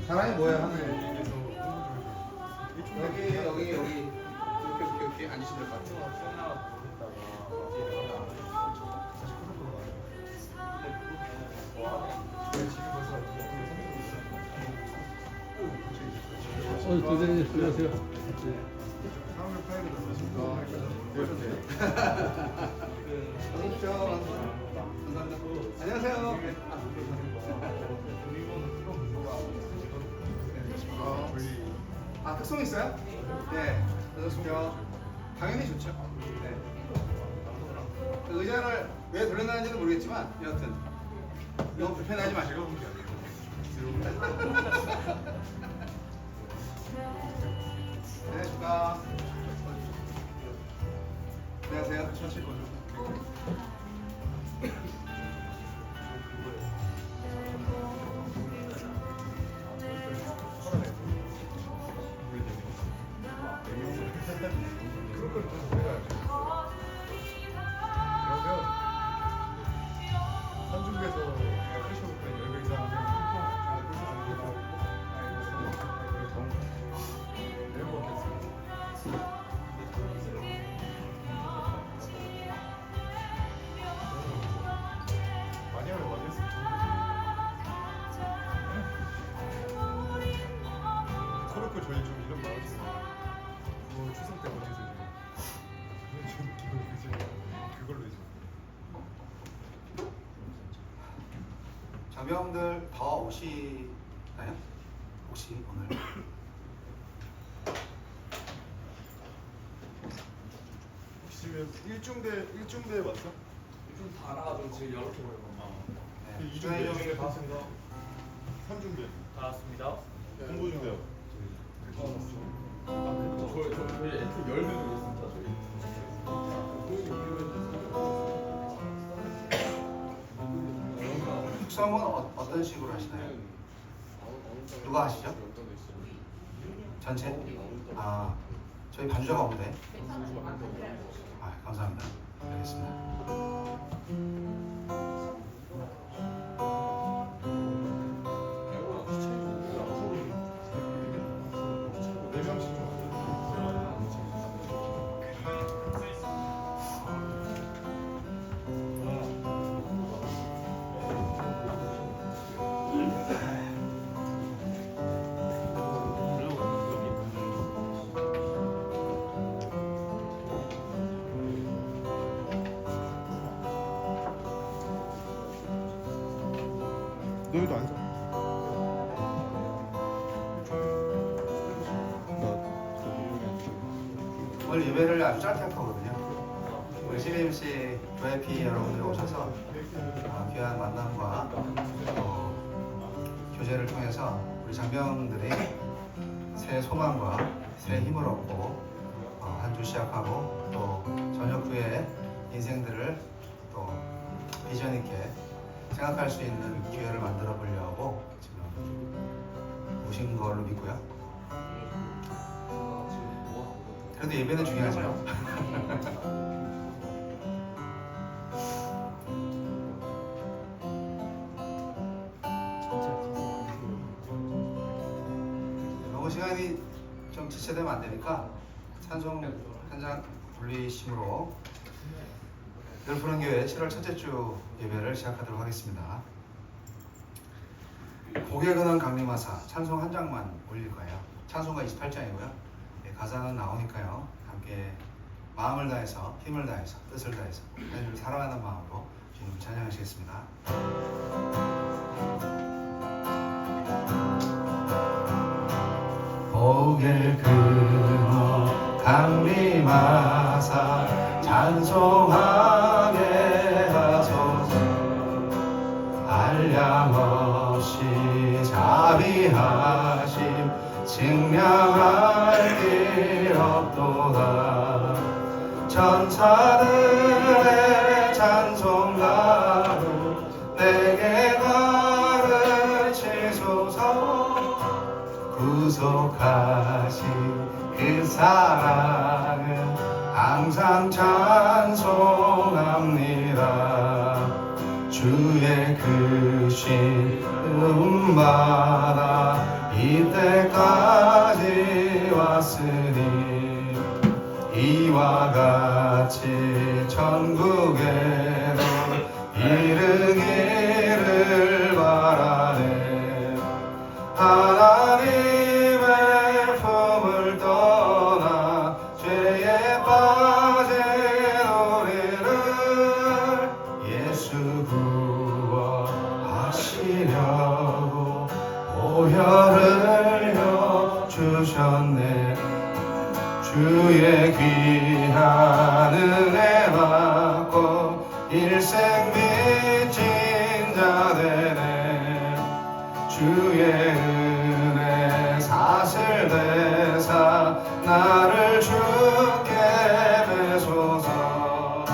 사람이 뭐야 하늘. 여기 이렇게 앉으시면 될 것 같아요. 도대체 안녕하세요. 안녕하세요. 아, 특송 있어요? 네. 그렇죠. 당연히 좋죠. 네. 그 의자를 왜 돌려놨는지는 모르겠지만 여하튼 너무 불편하지 마시고. 네, 축하. 안녕하세요. 천천히 거죠. 코르크 저희 좀 이름 나왔어요. 그거 추석 때 어디서 지금 그걸로 이제. 자명들 더 오시나요? 혹시 오늘? 지금 일중대 왔어? 좀 달아가지고 지금 이렇게 보여요. 네. 이중대 다 왔습니다. 3중대 다 왔습니다. 공부 중대요. 저희 엔트 10명 있습니다. 숙성은 어떤 식으로 하시나요? 누가 하시죠? 전체? 아, 저희 반주가 없는데. 아, 감사합니다. 알겠습니다. 네 명씩 좀 너희도 앉아. 오늘 예배를 아주 짧게 할 거거든요. 우리 CBMC VIP 여러분들이 오셔서 귀한 만남과 교제를 통해서 우리 장병들이 새 소망과 새 힘을 얻고 한 주 시작하고 또 저녁 후에 인생들을 또 비전 있게 생각할 수 있는 기회를 만들어 보려고 지금 오신 걸로 믿고요. 그래도 예배는 중요하죠. 너무 시간이 좀 지체되면 안 되니까 찬송 한 장 불리심으로 열푸른교회 7월 첫째 주 예배를 시작하도록 하겠습니다. 고개 근원 강림하사 찬송 한 장만 올릴 거예요. 찬송가 28장이고요. 가사는 나오니까요. 함께 마음을 다해서 힘을 다해서 뜻을 다해서 하나님을 사랑하는 마음으로 주님을 찬양하시겠습니다. 고개 근원 강림하사 찬송하게 하소서. 한량없이 자비하심 증명할 길 없도다. 천사들의 찬송가로 내게 가르치소서. 구속하신 그 사랑은 항상 찬송합니다. 주의 크신 부름받아 이때까지 왔으니 이와 같이 천국에도 이르기를 바라네. 하나님의 품을 떠나 죄에 빠진 우리를 예수 구원하시려고 보혈을 흘려 주셨네. 주의 귀한 은혜 받고 일생 빚진 자 되네. 주의 은혜 사슬 대사 나를 주께 베소서.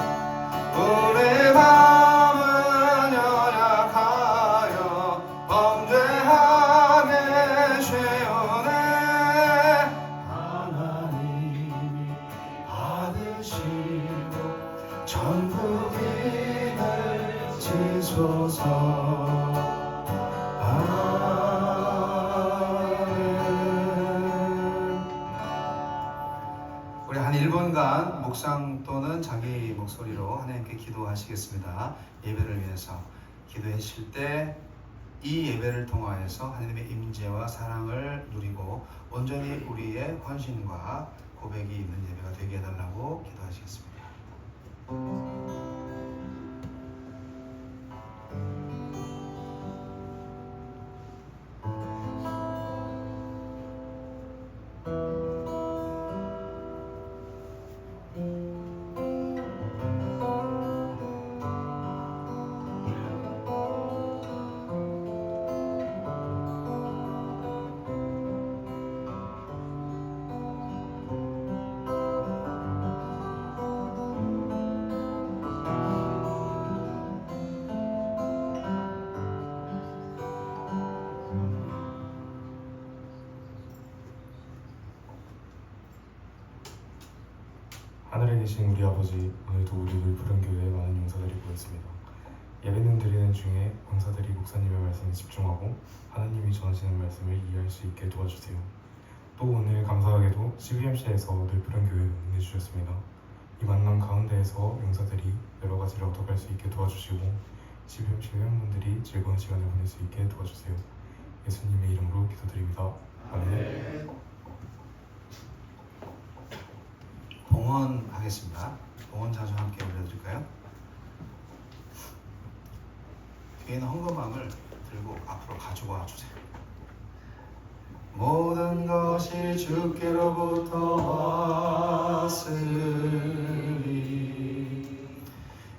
우리 마음은 연약하여 범죄하게 쉬우네. 하나님이 받으시고 천국인을 지소서. 우리 한 1분간 묵상 또는 자기 목소리로 하나님께 기도하시겠습니다. 예배를 위해서 기도해 주실 때 이 예배를 통하여서 하나님의 임재와 사랑을 누리고 온전히 우리의 헌신과 고백이 있는 예배가 되게 해달라고 기도하시겠습니다. 하늘에 계신 우리 아버지, 오늘도 우리를 푸른 교회에 많은 용사들이 모였습니다. 예배는 드리는 중에 용사들이 목사님의 말씀에 집중하고 하나님이 전하시는 말씀을 이해할 수 있게 도와주세요. 또 오늘 감사하게도 CBMC에서 늘 푸른 교회를 응해주셨습니다. 이 만남 가운데에서 용사들이 여러 가지를 얻어갈 수 있게 도와주시고 CBMC 회원분들이 즐거운 시간을 보낼 수 있게 도와주세요. 예수님의 이름으로 기도드립니다. 아멘. 봉헌하겠습니다. 봉헌 찬송 함께 올려드릴까요? 뒤에 있는 헌금함을 들고 앞으로 가져와 주세요. 모든 것이 주께로부터 왔으니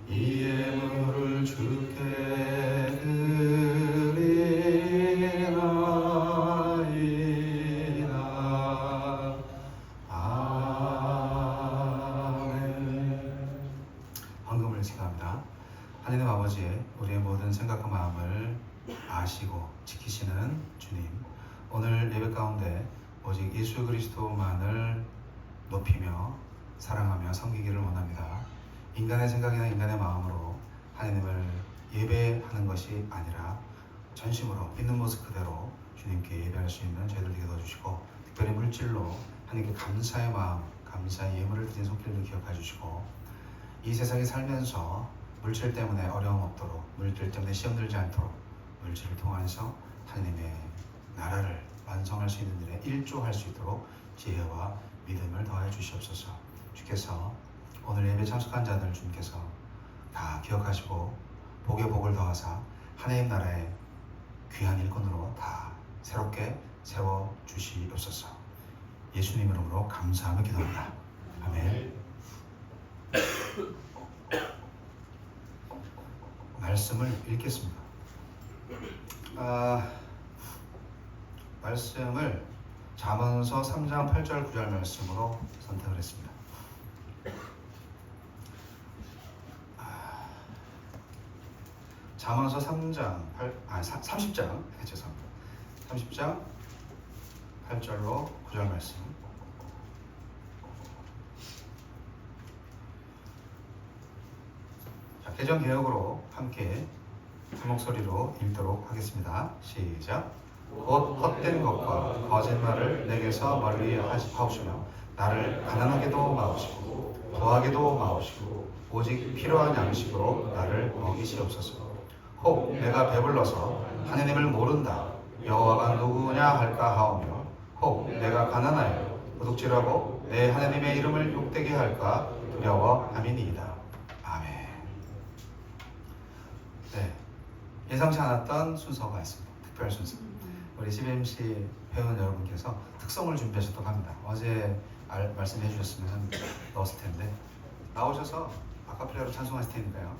이 예물을 주께 드리나이다. 아멘. 헌금을 기도합니다. 하나님 아버지, 우리의 모든 생각과 마음을 아시고 지키시는 주님, 오늘 예배 가운데 오직 예수 그리스도만을 높이며 사랑하며 섬기기를 원합니다. 인간의 생각이나 인간의 마음으로 하나님을 예배하는 것이 아니라 전심으로 있는 모습 그대로 주님께 예배할 수 있는 저희들 되게 도와주시고, 특별히 물질로 하나님께 감사의 마음, 감사의 예물을 드린 손길도 기억해 주시고, 이 세상에 살면서 물질 때문에 어려움 없도록, 물질 때문에 시험 들지 않도록 물질을 통해서 하나님의 나라를 완성할 수 있는 일에 일조할 수 있도록 지혜와 믿음을 더해 주시옵소서. 주께서 오늘 예배 참석한 자들 주님께서 다 기억하시고 복에 복을 더하사 하나님 나라의 귀한 일꾼으로 다 새롭게 세워 주시옵소서. 예수님 이름으로 감사하며 기도합니다. 아멘. 말씀을 읽겠습니다. 말씀을 잠언서 3장 8절 9절 말씀으로 선택을 했습니다. 잠언서 30장 30장 8절로 9절 말씀. 자, 개정 개혁으로 함께 한 목소리로 읽도록 하겠습니다. 시작. 곧 헛된 것과 거짓말을 내게서 멀리 하옵시며 나를 가난하게도 마옵시고 부하게도 마옵시고 오직 필요한 양식으로 나를 먹이시옵소서. 혹 내가 배불러서 하느님을 모른다 여호와가 누구냐 할까 하오며 혹 내가 가난하여 도둑질하고 내 하느님의 이름을 욕되게 할까 두려워함이니이다. 아멘. 네, 예상치 않았던 순서가 있습니다. 특별 순서. 우리 CBMC 회원 여러분께서 특송을 준비하셨다고 합니다. 어제 말씀해 주셨으면 넣었을 텐데 나오셔서 아카펠라로 찬송하실 테니까요.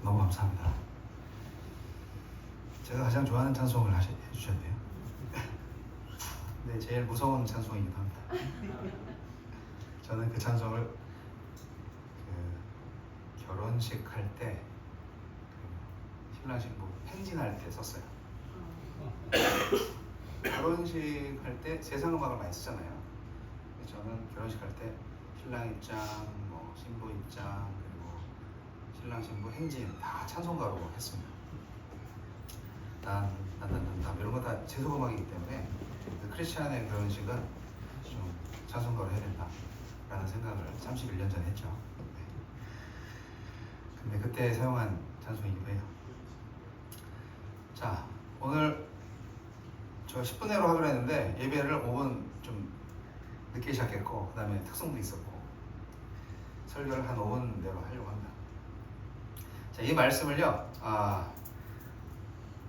너무 감사합니다. 제가 가장 좋아하는 찬송을 해주셨네요. 근데 제일 무서운 찬송이기도 합니다. 저는 그 찬송을 결혼식 할 때 신랑 신부 행진할 때 썼어요. 결혼식 할 때 세상 음악을 많이 쓰잖아요. 저는 결혼식 할 때 신랑 입장, 뭐 신부 입장, 그리고 신랑 신부 행진 다 찬송가로 했습니다. 난 이런 거 다 제속 음악이기 때문에 크리스찬의 결혼식은 좀 찬송가로 해야 된다라는 생각을 31년 전에 했죠. 네. 근데 그때 사용한 찬송이기도 해요. 자, 오늘 저 10분 내로 하기로 했는데 예배를 5분 좀 늦게 시작했고 그 다음에 특송도 있었고 설교를 한 5분 내로 하려고 합니다. 자, 이 말씀을요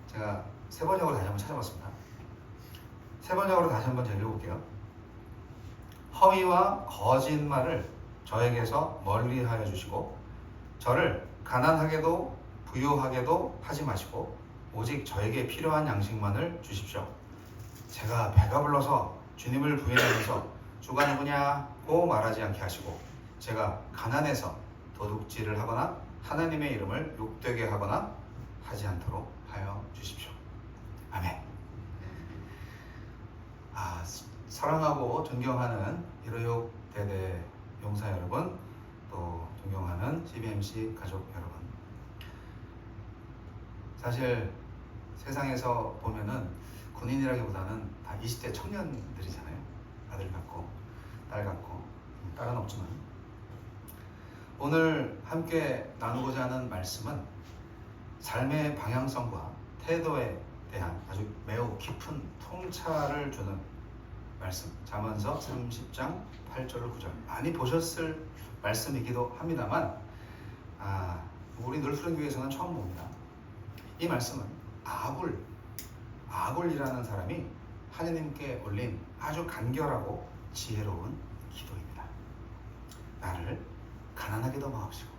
제가 세 번역으로 다시 한번 찾아봤습니다. 세 번역으로 다시 한번 제가 읽어볼게요. 허위와 거짓말을 저에게서 멀리하여 주시고 저를 가난하게도 부유하게도 하지 마시고 오직 저에게 필요한 양식만을 주십시오. 제가 배가 불러서 주님을 부인하면서 주가 누구냐고 말하지 않게 하시고 제가 가난해서 도둑질을 하거나 하나님의 이름을 욕되게 하거나 하지 않도록 하여 주십시오. 아멘. 사랑하고 존경하는 156 대대 용사 여러분, 또 존경하는 CBMC 가족 여러분, 사실 세상에서 보면은 군인이라기보다는 다 20대 청년들이잖아요. 아들 같고 딸 같고 딸은 없지만 오늘 함께 나누고자 하는 말씀은 삶의 방향성과 태도에 대한 아주 매우 깊은 통찰을 주는 말씀, 잠언서 30장 8절 9절 많이 보셨을 말씀이기도 합니다만 우리 놀프렌교회에서는 처음 봅니다. 이 말씀은 아굴이라는 사람이 하느님께 올린 아주 간결하고 지혜로운 기도입니다. 나를 가난하게도 마옵시고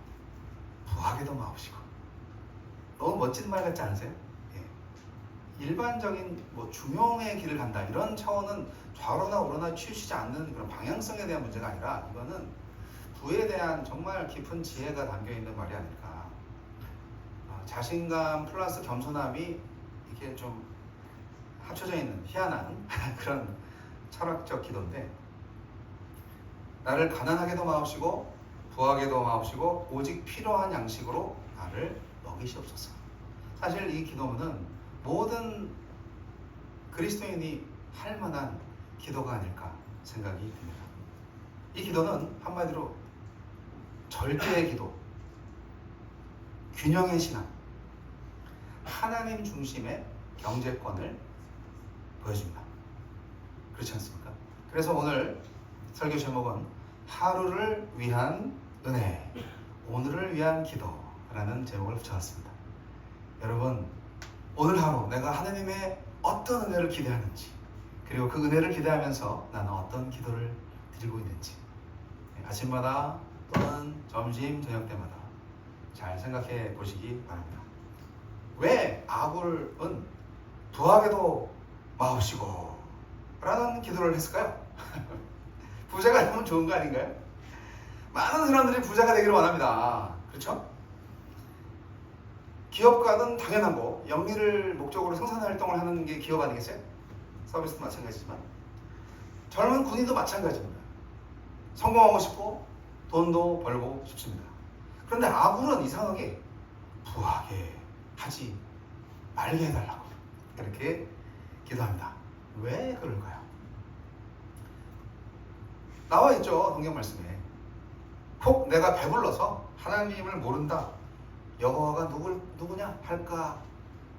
부하게도 마옵시고. 너무 멋진 말 같지 않으세요? 예. 일반적인 중용의 길을 간다 이런 차원은 좌로나 우로나 치우치지 않는 그런 방향성에 대한 문제가 아니라 이거는 부에 대한 정말 깊은 지혜가 담겨있는 말이 아닐까. 자신감 플러스 겸손함이 이게 좀 합쳐져 있는 희한한 그런 철학적 기도인데, 나를 가난하게도 마옵시고 부하게도 마옵시고 오직 필요한 양식으로 나를 먹이시옵소서. 사실 이 기도문은 모든 그리스도인이 할 만한 기도가 아닐까 생각이 듭니다. 이 기도는 한마디로 절제의 기도, 균형의 신앙, 하나님 중심의 경제권을 보여줍니다. 그렇지 않습니까? 그래서 오늘 설교 제목은 하루를 위한 은혜, 오늘을 위한 기도라는 제목을 붙여왔습니다. 여러분, 오늘 하루 내가 하나님의 어떤 은혜를 기대하는지, 그리고 그 은혜를 기대하면서 나는 어떤 기도를 드리고 있는지 아침마다 또는 점심, 저녁 때마다 잘 생각해 보시기 바랍니다. 왜 아굴은 부하게도 마옵시고 라는 기도를 했을까요? 부자가 되면 좋은 거 아닌가요? 많은 사람들이 부자가 되기를 원합니다. 그렇죠? 기업가는 당연하고 영리를 목적으로 생산활동을 하는 게 기업 아니겠어요? 서비스도 마찬가지지만 젊은 군인도 마찬가지입니다. 성공하고 싶고 돈도 벌고 싶습니다. 그런데 아굴은 이상하게 부하게 하지 말게 해달라고 이렇게 기도합니다. 왜 그럴까요? 나와 있죠, 성경 말씀에. 혹 내가 배불러서 하나님을 모른다, 여호와가 누구냐 할까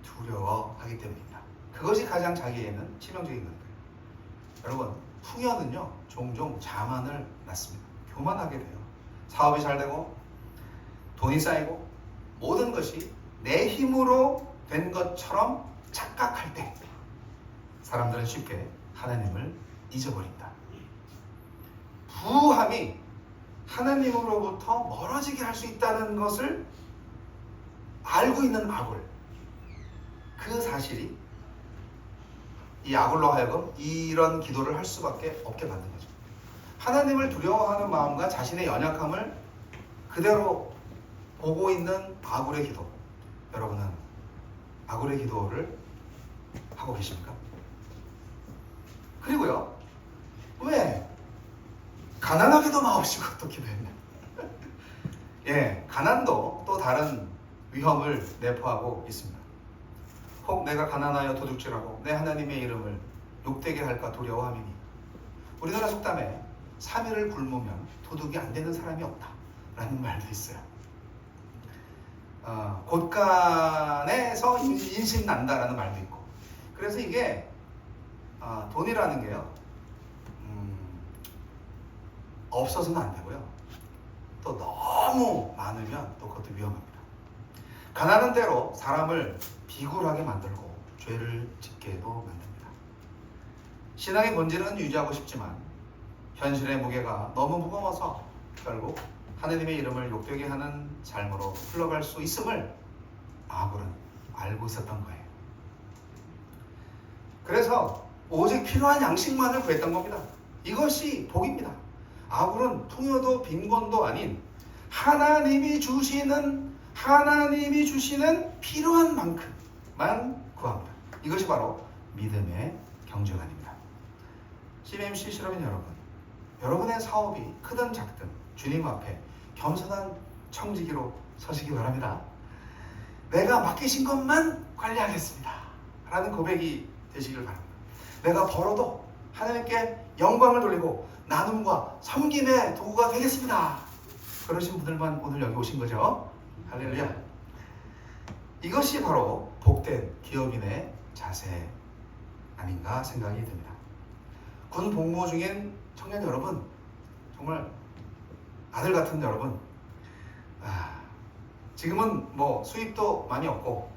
두려워하기 때문입니다. 그것이 가장 자기에는 치명적인 건데, 여러분, 풍요는요 종종 자만을 낳습니다. 교만하게 돼요. 사업이 잘 되고 돈이 쌓이고 모든 것이 내 힘으로 된 것처럼 착각할 때 사람들은 쉽게 하나님을 잊어버린다. 부함이 하나님으로부터 멀어지게 할 수 있다는 것을 알고 있는 아굴, 그 사실이 이 아굴로 하여금 이런 기도를 할 수밖에 없게 만든 거죠. 하나님을 두려워하는 마음과 자신의 연약함을 그대로 보고 있는 아굴의 기도. 여러분은 아굴의 기도를 하고 계십니까? 그리고요, 왜 가난하게도 마옵시고 또 기도했냐? 예, 가난도 또 다른 위험을 내포하고 있습니다. 혹 내가 가난하여 도둑질하고 내 하나님의 이름을 욕되게 할까 두려워함이니. 우리나라 속담에 3일을 굶으면 도둑이 안 되는 사람이 없다 라는 말도 있어요. 곳간에서 인신 난다라는 말도 있고. 그래서 이게 돈이라는 게요, 없어서는 안 되고요, 또 너무 많으면 또 그것도 위험합니다. 가난한 대로 사람을 비굴하게 만들고 죄를 짓게도 만듭니다. 신앙의 본질은 유지하고 싶지만 현실의 무게가 너무 무거워서 결국 하느님의 이름을 욕되게 하는 삶으로 흘러갈 수 있음을 아굴은 알고 있었던 거예요. 그래서 오직 필요한 양식만을 구했던 겁니다. 이것이 복입니다. 아굴은 풍요도 빈곤도 아닌 하나님이 주시는 필요한 만큼만 구합니다. 이것이 바로 믿음의 경주관입니다. CMC 실험인 여러분, 여러분의 사업이 크든 작든 주님 앞에 겸손한 청지기로 서시기 바랍니다. 내가 맡기신 것만 관리하겠습니다 라는 고백이 되시길 바랍니다. 내가 벌어도 하나님께 영광을 돌리고 나눔과 섬김의 도구가 되겠습니다. 그러신 분들만 오늘 여기 오신 거죠. 할렐루야. 이것이 바로 복된 기업인의 자세 아닌가 생각이 듭니다. 군 복무 중인 청년 여러분, 정말 아들 같은 여러분, 지금은 뭐 수입도 많이 없고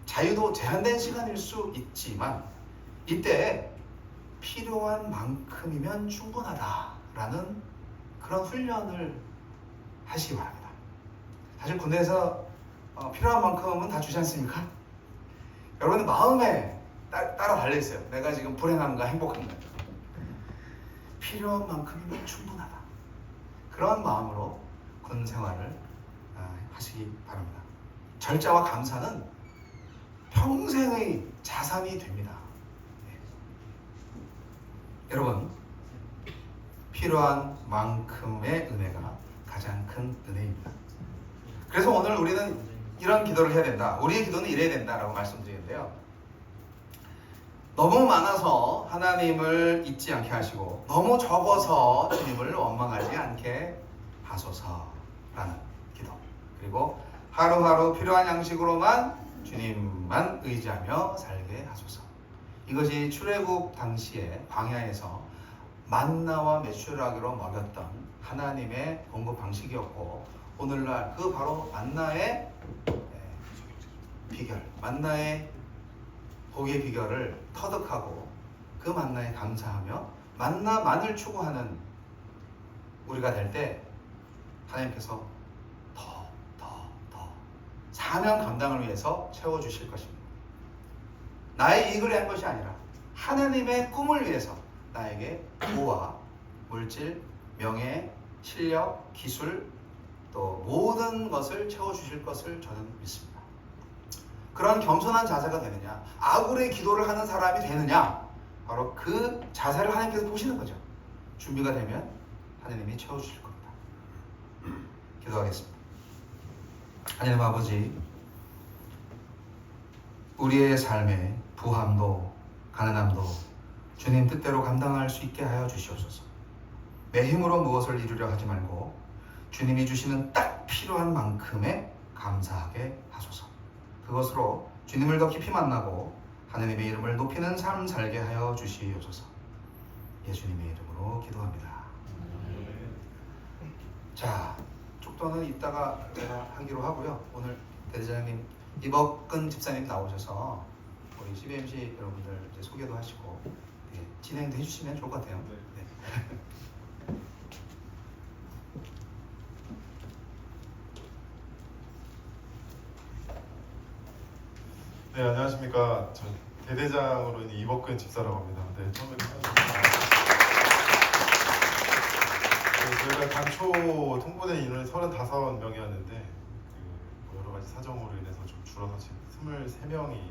자유도 제한된 시간일 수 있지만 이때 필요한 만큼이면 충분하다라는 그런 훈련을 하시기 바랍니다. 사실 군대에서 필요한 만큼은 다 주지 않습니까? 여러분의 마음에 따라 달려있어요. 내가 지금 불행한가 행복한가. 필요한 만큼이면 충분하다. 그런 마음으로 군 생활을 하시기 바랍니다. 절자와 감사는 평생의 자산이 됩니다. 여러분, 필요한 만큼의 은혜가 가장 큰 은혜입니다. 그래서 오늘 우리는 이런 기도를 해야 된다. 우리의 기도는 이래야 된다라고 말씀드리는데요. 너무 많아서 하나님을 잊지 않게 하시고 너무 적어서 주님을 원망하지 않게 하소서라는 기도. 그리고 하루하루 필요한 양식으로만 주님만 의지하며 살게 하소서. 이것이 출애굽 당시에 광야에서 만나와 메추라기로 먹였던 하나님의 공급 방식이었고, 오늘날 그 바로 만나의 비결, 만나의 복의 비결을 터득하고 그 만나에 감사하며 만나만을 추구하는 우리가 될 때 하나님께서 더 사명 감당을 위해서 채워주실 것입니다. 나의 이익을 위한 것이 아니라 하나님의 꿈을 위해서 나에게 부와 물질, 명예, 실력, 기술 또 모든 것을 채워주실 것을 저는 믿습니다. 그런 겸손한 자세가 되느냐, 아굴의 기도를 하는 사람이 되느냐, 바로 그 자세를 하나님께서 보시는 거죠. 준비가 되면 하나님이 채워주실 겁니다. 기도하겠습니다. 하나님 아버지, 우리의 삶에 부함도 가난함도 주님 뜻대로 감당할 수 있게 하여 주시옵소서. 내 힘으로 무엇을 이루려 하지 말고 주님이 주시는 딱 필요한 만큼에 감사하게 하소서. 그것으로 주님을 더 깊이 만나고 하느님의 이름을 높이는 삶 살게 하여 주시옵소서. 예수님의 이름으로 기도합니다. 자, 축도는 이따가 제가 하기로 하고요. 오늘 대대장님, 이복근 집사님 나오셔서 우리 CBMC 여러분들 이제 소개도 하시고 진행도 해주시면 좋을 것 같아요. 네. 네, 안녕하십니까. 저 대대장으로 있는 이복근 집사라고 합니다. 네, 처음에 저희가 당초 통보된 인원이 35명이었는데 뭐 여러 가지 사정으로 인해서 좀 줄어서 지금 23명이 여기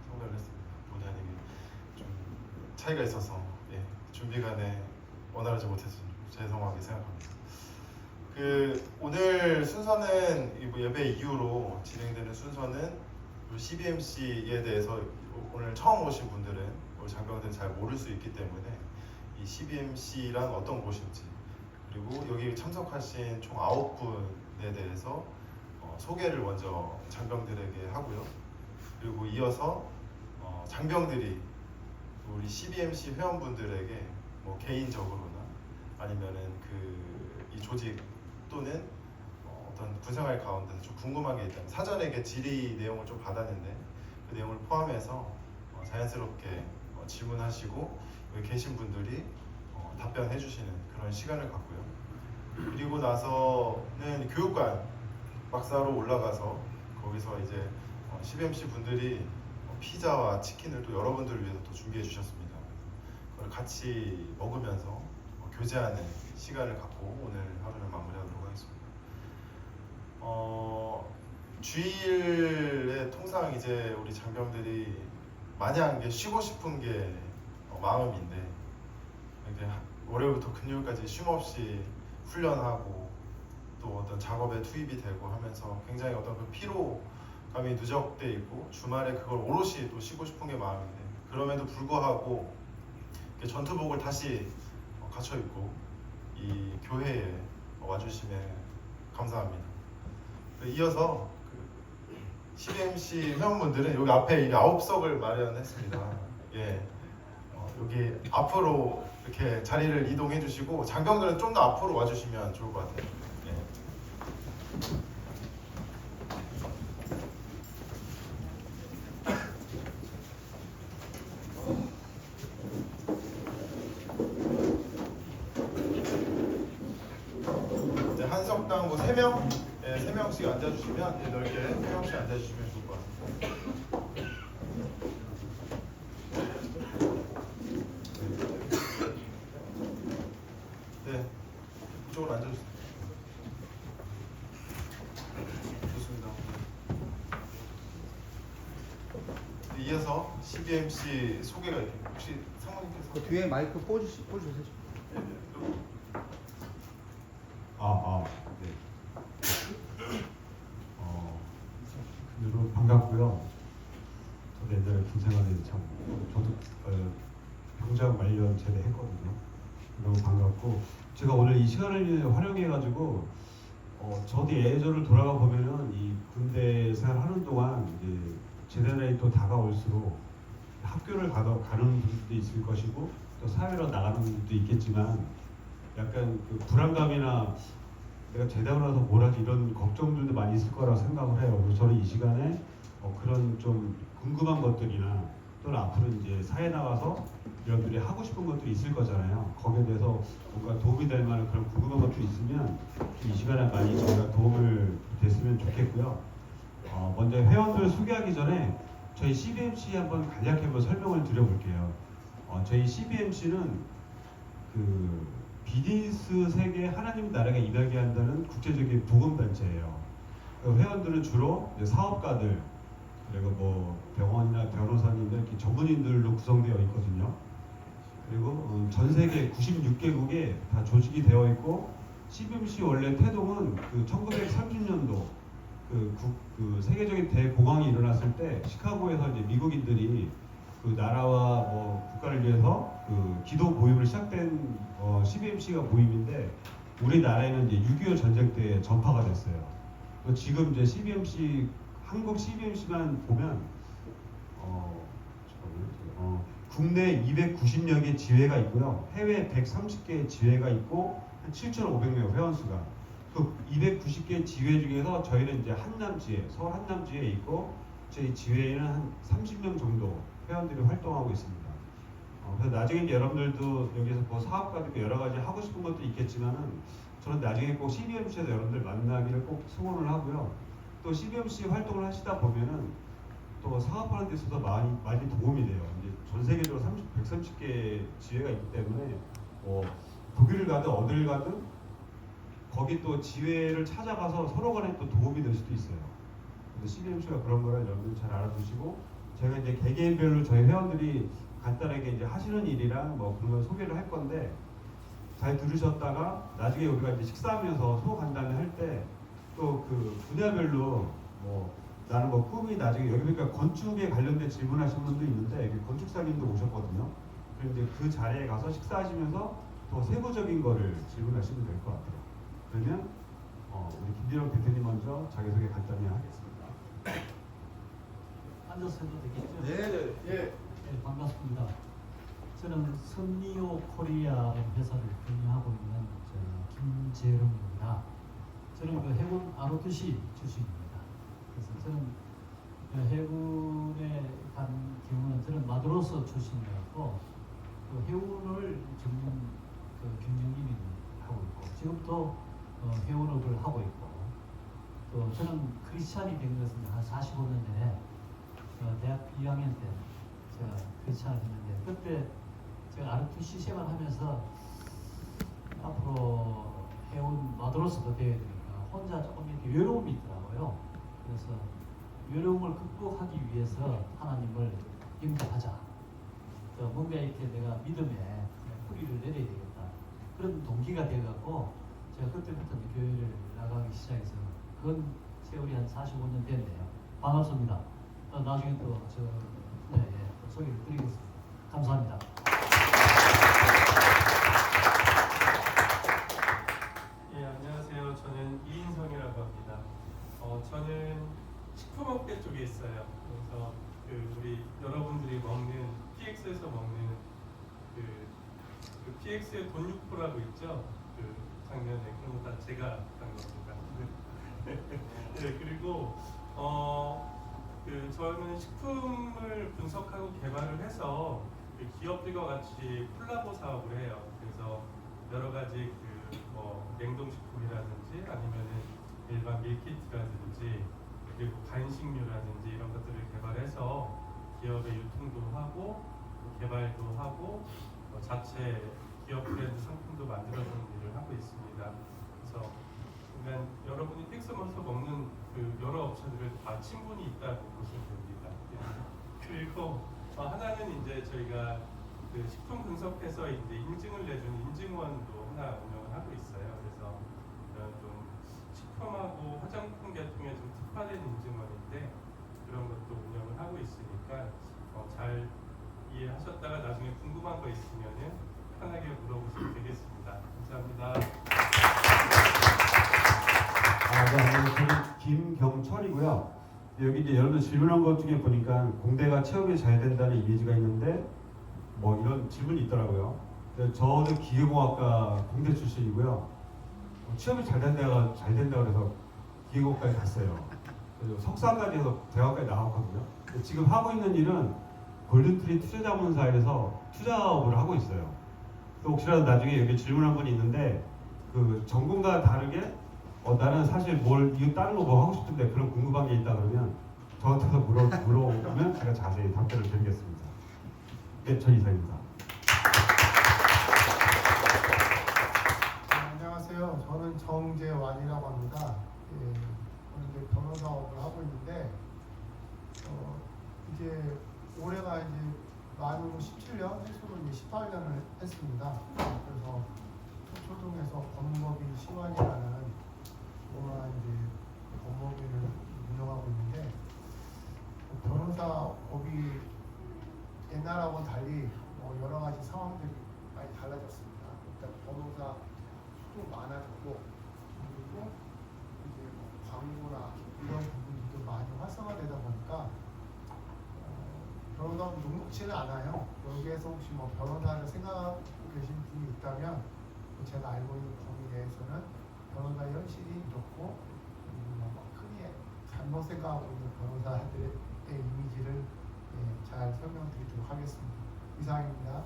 참가를 했습니다. 본의 아니게 좀 차이가 있어서 준비간에 원활하지 못해서 죄송하게 생각합니다. 오늘 순서는 예배 이후로 진행되는 순서는 CBMC에 대해서 오늘 처음 오신 분들은 우리 장병들은 잘 모를 수 있기 때문에 이 CBMC란 어떤 곳인지, 그리고 여기 참석하신 총 9분에 대해서 소개를 먼저 장병들에게 하고요. 그리고 이어서 장병들이 우리 CBMC 회원분들에게 뭐 개인적으로나 아니면은 이 조직 또는 어떤 군생활 가운데서 좀 궁금한 게 있다면 사전에 질의 내용을 좀 받았는데 그 내용을 포함해서 자연스럽게 질문하시고 여기 계신 분들이 답변해 주시는 그런 시간을 갖고요. 그리고 나서는 교육관 박사로 올라가서 거기서 이제 CBMC 분들이 피자와 치킨을 또 여러분들을 위해서 또 준비해 주셨습니다. 그걸 같이 먹으면서 교제하는 시간을 갖고 오늘 하루를 마무리하도록 하겠습니다. 주일에 통상 이제 우리 장병들이 마냥 쉬고 싶은 게 마음인데 이렇게 월요일부터 금요일까지 쉼없이 훈련하고 또 어떤 작업에 투입이 되고 하면서 굉장히 어떤 그 피로감이 누적돼 있고 주말에 그걸 오롯이 또 쉬고 싶은 게 마음인데, 그럼에도 불구하고 전투복을 다시 갖춰 입고 이 교회에 와주시면 감사합니다. 이어서 CBMC 회원분들은 여기 앞에 9석을 마련했습니다. 여기 앞으로 이렇게 자리를 이동해 주시고 장병들은 좀 더 앞으로 와주시면 좋을 것 같아요. 각각 뭐 3명, 예, 3명씩 앉아주시면 예, 넓게 3명씩 앉아주시면 좋을 것 같습니다. 네, 이쪽으로 앉아주세요. 좋습니다. 네, 이어서 CBMC 소개가 있겠습니다. 혹시 상무님께서 그 뒤에 마이크 꽂으세요. 네, 네. 네. 여러분 반갑고요. 저도 옛날에 군생활에 참 저도 병장 말년 제대했거든요. 너무 반갑고 제가 오늘 이 시간을 활용해 가지고 저도 예전을 돌아가 보면은 이 군대 생활하는 동안 이제 제대 날이 또 다가올수록 학교를 가는 분들도 있을 것이고 또 사회로 나가는 분들도 있겠지만 약간 그 불안감이나 내가 제대하고 나서 뭘 하지 이런 걱정들도 많이 있을 거라고 생각을 해요. 그래서 저는 이 시간에 그런 좀 궁금한 것들이나 또는 앞으로 이제 사회 나가서 여러분들이 하고 싶은 것들이 있을 거잖아요. 거기에 대해서 뭔가 도움이 될 만한 그런 궁금한 것들이 있으면 이 시간에 많이 저희가 도움을 됐으면 좋겠고요. 먼저 회원들 소개하기 전에 저희 CBMC 한번 간략히 한번 설명을 드려볼게요. 저희 CBMC는 그 비즈니스 세계 하나님 나라가 임하게 한다는 국제적인 복음단체예요. 회원들은 주로 사업가들 그리고 뭐 병원이나 변호사님들 이렇게 전문인들로 구성되어 있거든요. 그리고 전 세계 96개국에 다 조직이 되어 있고 CBMC 원래 태동은 그 1930년도 그 세계적인 대공황이 일어났을 때 시카고에서 이제 미국인들이 그 나라와 뭐 국가를 위해서 그 기도 모임을 시작된 CBMC가 모임인데 우리나라에는 이제 6.25 전쟁 때 전파가 됐어요. 지금 이제 CBMC 한국 CBMC만 보면 국내 290여 개 지회가 있고요. 해외 130개 지회가 있고 한 7,500명 회원 수가. 그 290개 지회 중에서 저희는 이제 한남지회, 서울 한남지회에 있고 저희 지회에는 한 30명 정도 회원들이 활동하고 있습니다. 그래서 나중에 여러분들도 여기서 뭐 사업가도 여러 가지 하고 싶은 것도 있겠지만은 저는 나중에 꼭 CBMC에서 여러분들 만나기를 꼭 소원을 하고요. 또 CBMC 활동을 하시다 보면은 또 사업하는 데 있어서 많이 도움이 돼요. 이제 전 세계적으로 130개 지회가 있기 때문에 뭐 독일을 가든 어딜 가든 거기 또 지회를 찾아가서 서로 간에 또 도움이 될 수도 있어요. 그래서 CBMC가 그런 거를 여러분들 잘 알아두시고 제가 이제 개개인별로 저희 회원들이 간단하게 이제 하시는 일이랑 뭐 그런 걸 소개를 할 건데 잘 들으셨다가 나중에 우리가 이제 식사하면서 소간담회 할 때 또 그 분야별로 뭐 나는 뭐 꿈이 나중에 여기 보니까 건축에 관련된 질문하신 분도 있는데 여기 건축사님도 오셨거든요. 그런데 그 자리에 가서 식사하시면서 더 세부적인 거를 질문하시면 될 것 같아요. 그러면 우리 김대영 대표님 먼저 자기소개 간단히 하겠습니다. 앉아서 해도 되겠죠? 네. 예. 네, 반갑습니다. 저는 선리오 코리아라는 회사를 운영하고 있는 김재롱입니다. 저는 그 해군 ROTC 출신입니다. 그래서 저는 해군에 간 경우는 저는 마드로스 출신이었고 그 해운을 전문 경영인을 하고 있고 지금도 해운업을 하고 있고 또 저는 크리스찬이 된 것은 한 45년 전에 대학 2학년 때 제가 크리스찬을 했는데 그때 제가 ROTC 생활하면서 앞으로 해운 마드로스가 되어야 되니까 혼자 조금 이렇게 외로움이 있더라고요. 그래서 외로움을 극복하기 위해서 하나님을 영접하자. 뭔가 이렇게 내가 믿음에 뿌리를 내려야 되겠다. 그런 동기가 되어갖고 제가 그때부터 교회를 나가기 시작해서 그건 세월이 한 45년 됐네요. 반갑습니다. 나중에 또 소개를 드리겠습니다. 감사합니다. 예, 안녕하세요. 저는 이인성이라고 합니다. 저는 식품업계 쪽에 있어요. 그래서 우리 여러분들이 먹는 PX에서 먹는 그 PX의 돈육포라고 있죠. 그 작년에 그런 거 다 제가 한 겁니다. 네, 그리고 저는 식품을 분석하고 개발을 해서 기업들과 같이 콜라보 사업을 해요. 그래서 여러 가지 뭐 냉동식품이라든지 아니면은 일반 밀키트라든지 그리고 간식류라든지 이런 것들을 개발해서 기업의 유통도 하고 개발도 하고 자체 기업 브랜드 상품도 만들어주는 일을 하고 있습니다. 그래서 그러니까 여러분이 픽스먼서 먹는 그 여러 업체들을 다 친분이 있다고 보시면 됩니다. 그리고 하나는 이제 저희가 그 식품 분석해서 이제 인증을 내주는 인증원도 하나 운영을 하고 있어요. 그래서 이런 좀 식품하고 화장품 계통에 좀 특화된 인증원인데 그런 것도 운영을 하고 있으니까 잘 이해하셨다가 나중에 궁금한 거 있으면은 편하게 물어보시면 되겠습니다. 감사합니다. 네, 저는 김경철이고요. 여기 이제 여러분 질문한 것 중에 보니까 공대가 취업이 잘 된다는 이미지가 있는데 뭐 이런 질문이 있더라고요. 저도 기계공학과 공대 출신이고요. 취업이 잘 된다고 그래서 기계공학과에 갔어요. 그리고 석사까지 해서 대학까지 나왔거든요. 지금 하고 있는 일은 골든트리 투자자문사에서 투자업을 하고 있어요. 또 혹시라도 나중에 여기 질문한 분이 있는데 그 전공과 다르게 나는 사실 이거 다른 거 뭐 하고 싶은데 그런 궁금한 게 있다 그러면 저한테서 물어보면 제가 자세히 답변을 드리겠습니다. 네, 전 이상입니다. 안녕하세요. 저는 정재완이라고 합니다. 저는 이제 변호사업을 하고 있는데 이제 올해가 이제 만으로 17년, 해수로 이제 18년을 했습니다. 그래서 초등에서 법무법인 시완이라는 조그마한 이제 법무법인을 운영하고 있는데 변호사업이 옛날하고는 달리 여러 가지 상황들이 많이 달라졌습니다. 일단 변호사 수도 많아졌고 그리고 이제 광고나 이런 부분들도 많이 활성화되다 보니까 변호사가 녹록지는 않아요. 여기에서 혹시 뭐 변호사를 생각하고 계신 분이 있다면 제가 알고 있는 범위 내에서는 변호사의 현실이 이렇고 흔히 잘못 생각하고 있는 변호사들의 이미지를 잘 설명드리도록 하겠습니다. 이상입니다.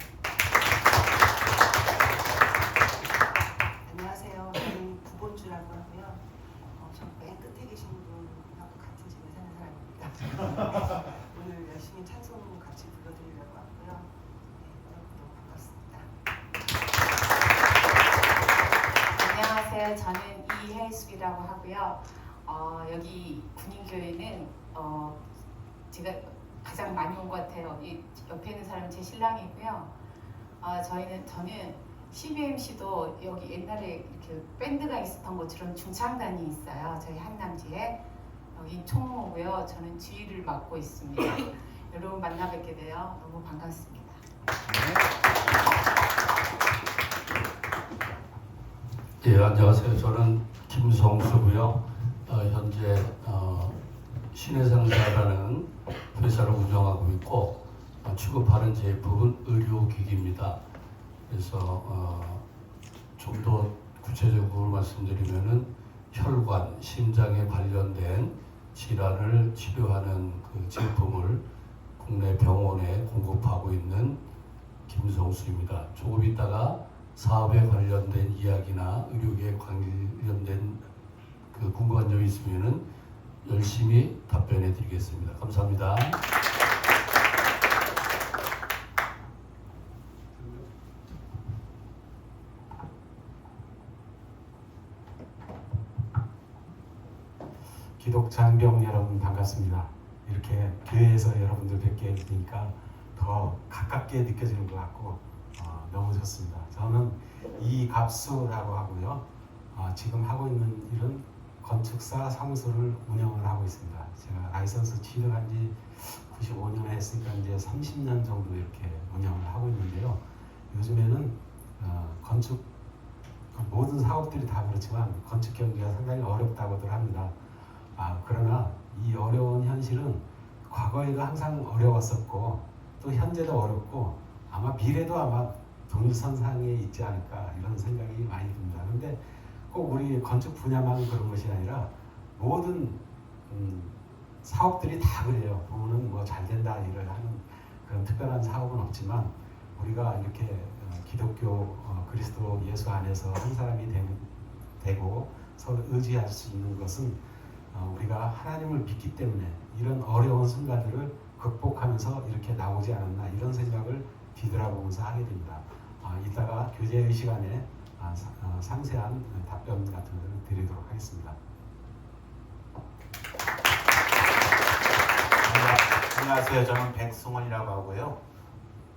안녕하세요. 저는 구본주라고 하고요. 저 맨 끝에 계신 분하고 같은 집에 사는 사람입니다. 오늘 열심히 찬송 같이 불러드리려고 하고요. 안녕하세요. 저는 이혜숙이라고 하고요. 여기 군인교회는 제가 가장 많이 온 것 같아요. 이 옆에 있는 사람은 제 신랑이고요. 저는 CBMC도 여기 옛날에 이렇게 밴드가 있었던 것처럼 중창단이 있어요. 저희 한남지에 여기 총무고요. 저는 지휘를 맡고 있습니다. 여러분 만나 뵙게 되어 너무 반갑습니다. 예, 안녕하세요. 저는 김성수고요. 현재 신해상사라는 회사를 운영하고 있고 취급하는 제품은 의료기기입니다. 그래서 좀 더 구체적으로 말씀드리면은 혈관, 심장에 관련된 질환을 치료하는 그 제품을 국내 병원에 공급하고 있는 김성수입니다. 조금 있다가 사업에 관련된 이야기나 의료계에 관련된 그 궁금한 점이 있으면은 열심히 답변해 드리겠습니다. 감사합니다. 기독장병 여러분 반갑습니다. 이렇게 교회에서 여러분들 뵙게 되니까 더 가깝게 느껴지는 것 같고 너무 좋습니다. 저는 이갑수라고 하고요. 지금 하고 있는 일은 건축사 사무소를 운영을 하고 있습니다. 제가 라이선스 취득한 지 95년에 했으니까 이제 30년 정도 이렇게 운영을 하고 있는데요. 요즘에는 건축 모든 사업들이 다 그렇지만 건축 경기가 상당히 어렵다고들 합니다. 그러나 이 어려운 현실은 과거에도 항상 어려웠었고 또 현재도 어렵고 아마 미래도 아마 동일선상에 있지 않을까 이런 생각이 많이 듭니다. 그런데 꼭 우리 건축 분야만 그런 것이 아니라 모든 사업들이 다 그래요. 보면은 뭐 잘 된다 일을 하는 그런 특별한 사업은 없지만 우리가 이렇게 기독교 그리스도 예수 안에서 한 사람이 되고 서로 의지할 수 있는 것은 우리가 하나님을 믿기 때문에 이런 어려운 순간들을 극복하면서 이렇게 나오지 않았나 이런 생각을 뒤돌아보면서 하게 됩니다. 이따가 교제의 시간에 상세한 답변 같은 것을 드리도록 하겠습니다. 안녕하세요. 저는 백승원이라고 하고요.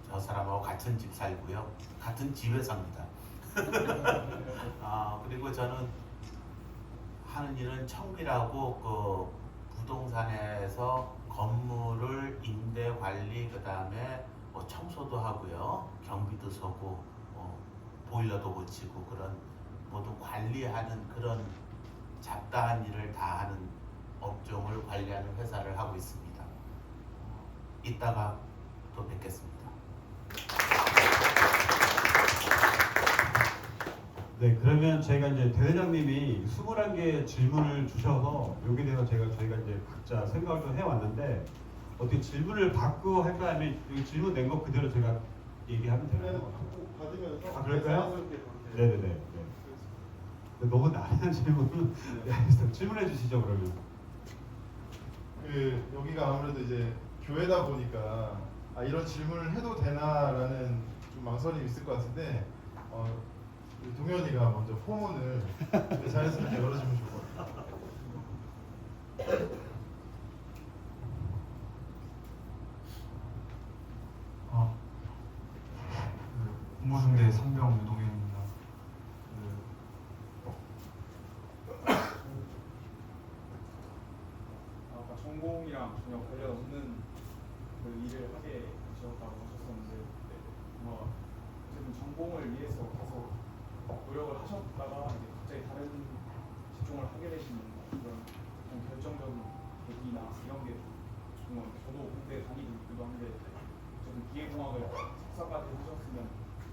저 사람하고 같은 집 살고요. 같은 집에 삽니다. 그리고 저는 하는 일은 청비라고 그 부동산에서 건물을 임대 관리 그다음에 뭐 청소도 하고요. 경비도 서고 보일러도 고치고 그런 모두 관리하는 그런 잡다한 일을 다 하는 업종을 관리하는 회사를 하고 있습니다. 이따가 또 뵙겠습니다. 네, 그러면 저희가 이제 대회장님이 21개 질문을 주셔서 여기에 대해서 저희가 이제 각자 생각을 좀 해왔는데 어떻게 질문을 받고 할까 아니면 여기 질문 낸 거 그대로 제가 얘기하면 되나요? 받으면서 그럴까요? 네네네. 네. 너무 난해한 질문은 네, 질문해 주시죠 그러면. 여기가 아무래도 이제 교회다 보니까 이런 질문을 해도 되나라는 좀 망설임이 있을 것 같은데 동현이가 먼저 포문을 자연스럽게 열어주면 좋을 것 같아요. 공무중대 상병 유동현입니다. 아까 전공이랑 전혀 관련 없는 그 일을 하게 되셨다고 하셨었는데 어쨌든 전공을 위해서 계속 노력을 하셨다가 이제 갑자기 다른 직종을 하게 되시는 그런 결정적인 계기나 이런 게 궁금합니다. 저도 군대 다니기도 한데 어쨌든 기계공학을 석사까지 하셨으면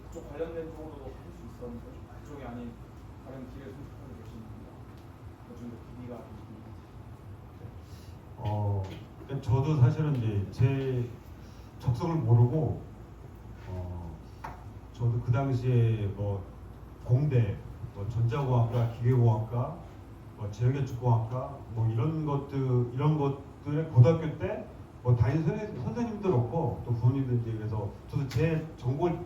그쪽 관련된 쪽으로도 할 수 있었는데 그쪽이 아닌 다른 길을 선택하게 되시는구나. 좀 더 계기가 그러니까 저도 사실은 이제 제 적성을 모르고 저도 그 당시에 뭐 공대, 뭐 전자공학과, 기계공학과, 뭐 지역예측공학과 뭐 이런 것들에 고등학교 때 뭐 담임 선생님들 없고 또 부모님들 이제 그래서 저도 제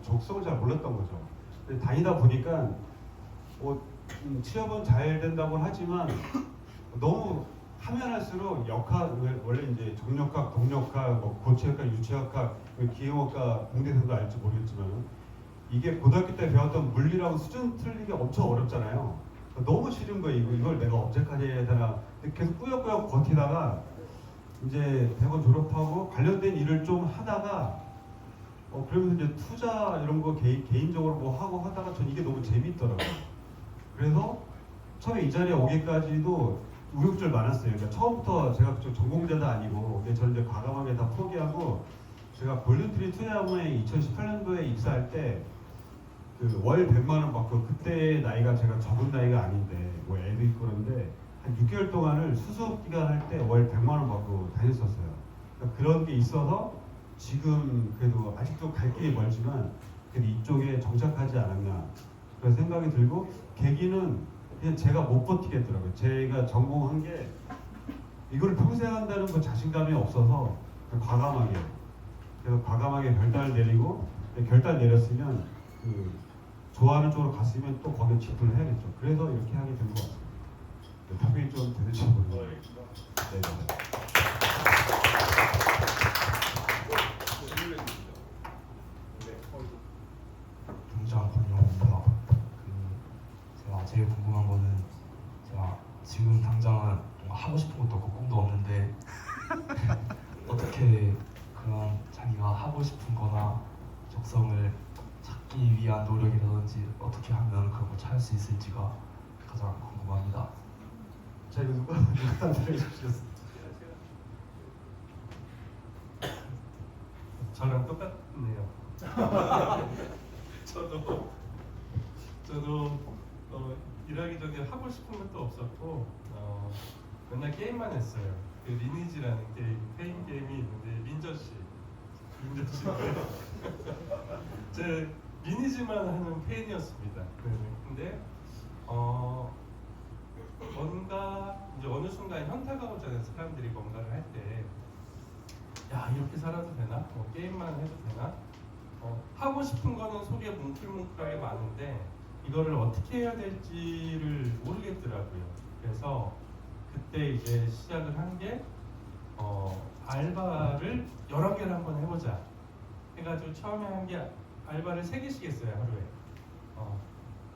적성을 잘 몰랐던 거죠. 근데 다니다 보니까 뭐 취업은 잘 된다고 하지만 너무 하면 할수록 역학 원래 이제 정력학, 동력학, 뭐 고체학과, 유체학과, 기계공학과 공대생도 알지 모르겠지만 이게 고등학교 때 배웠던 물리라고 수준 틀리기 엄청 어렵잖아요. 너무 싫은 거예요. 이걸 내가 언제까지 해야 되나. 계속 꾸역꾸역 버티다가 이제 대학원 졸업하고 관련된 일을 좀 하다가 그러면서 이제 투자 이런 거 개인적으로 뭐 하고 하다가 전 이게 너무 재밌더라고요. 그래서 처음에 이 자리에 오기까지도 우여곡절 많았어요. 그러니까 처음부터 제가 그쪽 전공자도 아니고 저는 이제 과감하게 다 포기하고 제가 볼륨트리 투자자문에 2018년도에 입사할 때 그 월 100만 원 받고 그때 나이가 제가 적은 나이가 아닌데 뭐 애도 있고 그런데 한 6개월 동안을 수습 기간 할 때 월 100만 원 받고 다녔었어요. 그러니까 그런 게 있어서 지금 그래도 아직도 갈 길이 멀지만 그래도 이쪽에 정착하지 않았나 그런 생각이 들고 계기는 그냥 제가 못 버티겠더라고요. 제가 전공한 게 이걸 평생 한다는 그 자신감이 없어서 과감하게 그래서 과감하게 결단을 내리고 결단 내렸으면 그 좋아하는 쪽으로 갔으면 또 거기에 집중을 해야겠죠. 그래서 이렇게 하게 된 것 같습니다. 답변이 좀 되는지 모르겠네요. 경장 권영입니다. 제가 제일 궁금한 거는 제가 지금 당장은 하고 싶은 것도 없고 꿈도 없는데 어떻게 그런 자기가 하고 싶은 거나 적성을 찾기 위한 노력이라든지 어떻게 하면 그런 걸 찾을 수 있을지가 가장 궁금합니다. 자, 이거 누구한테 해주셨어요? 저랑 똑같네요. 저도 일하기 전에 하고 싶은 것도 없었고 맨날 게임만 했어요. 그 리니지라는 게임, 페인 게임이 있는데 민저 씨인데 제 미니지만 하는 팬이었습니다. 근데 뭔가 이제 어느 순간 현타가 오잖아요. 사람들이 뭔가를 할 때, 야 이렇게 살아도 되나? 게임만 해도 되나? 하고 싶은 거는 속에 뭉클뭉클하게 많은데 이거를 어떻게 해야 될지를 모르겠더라고요. 그래서 그때 이제 시작을 한 게 알바를 여러 개를 한번 해보자 해가지고 처음에 한 게 알바를 3개씩 했어요. 하루에.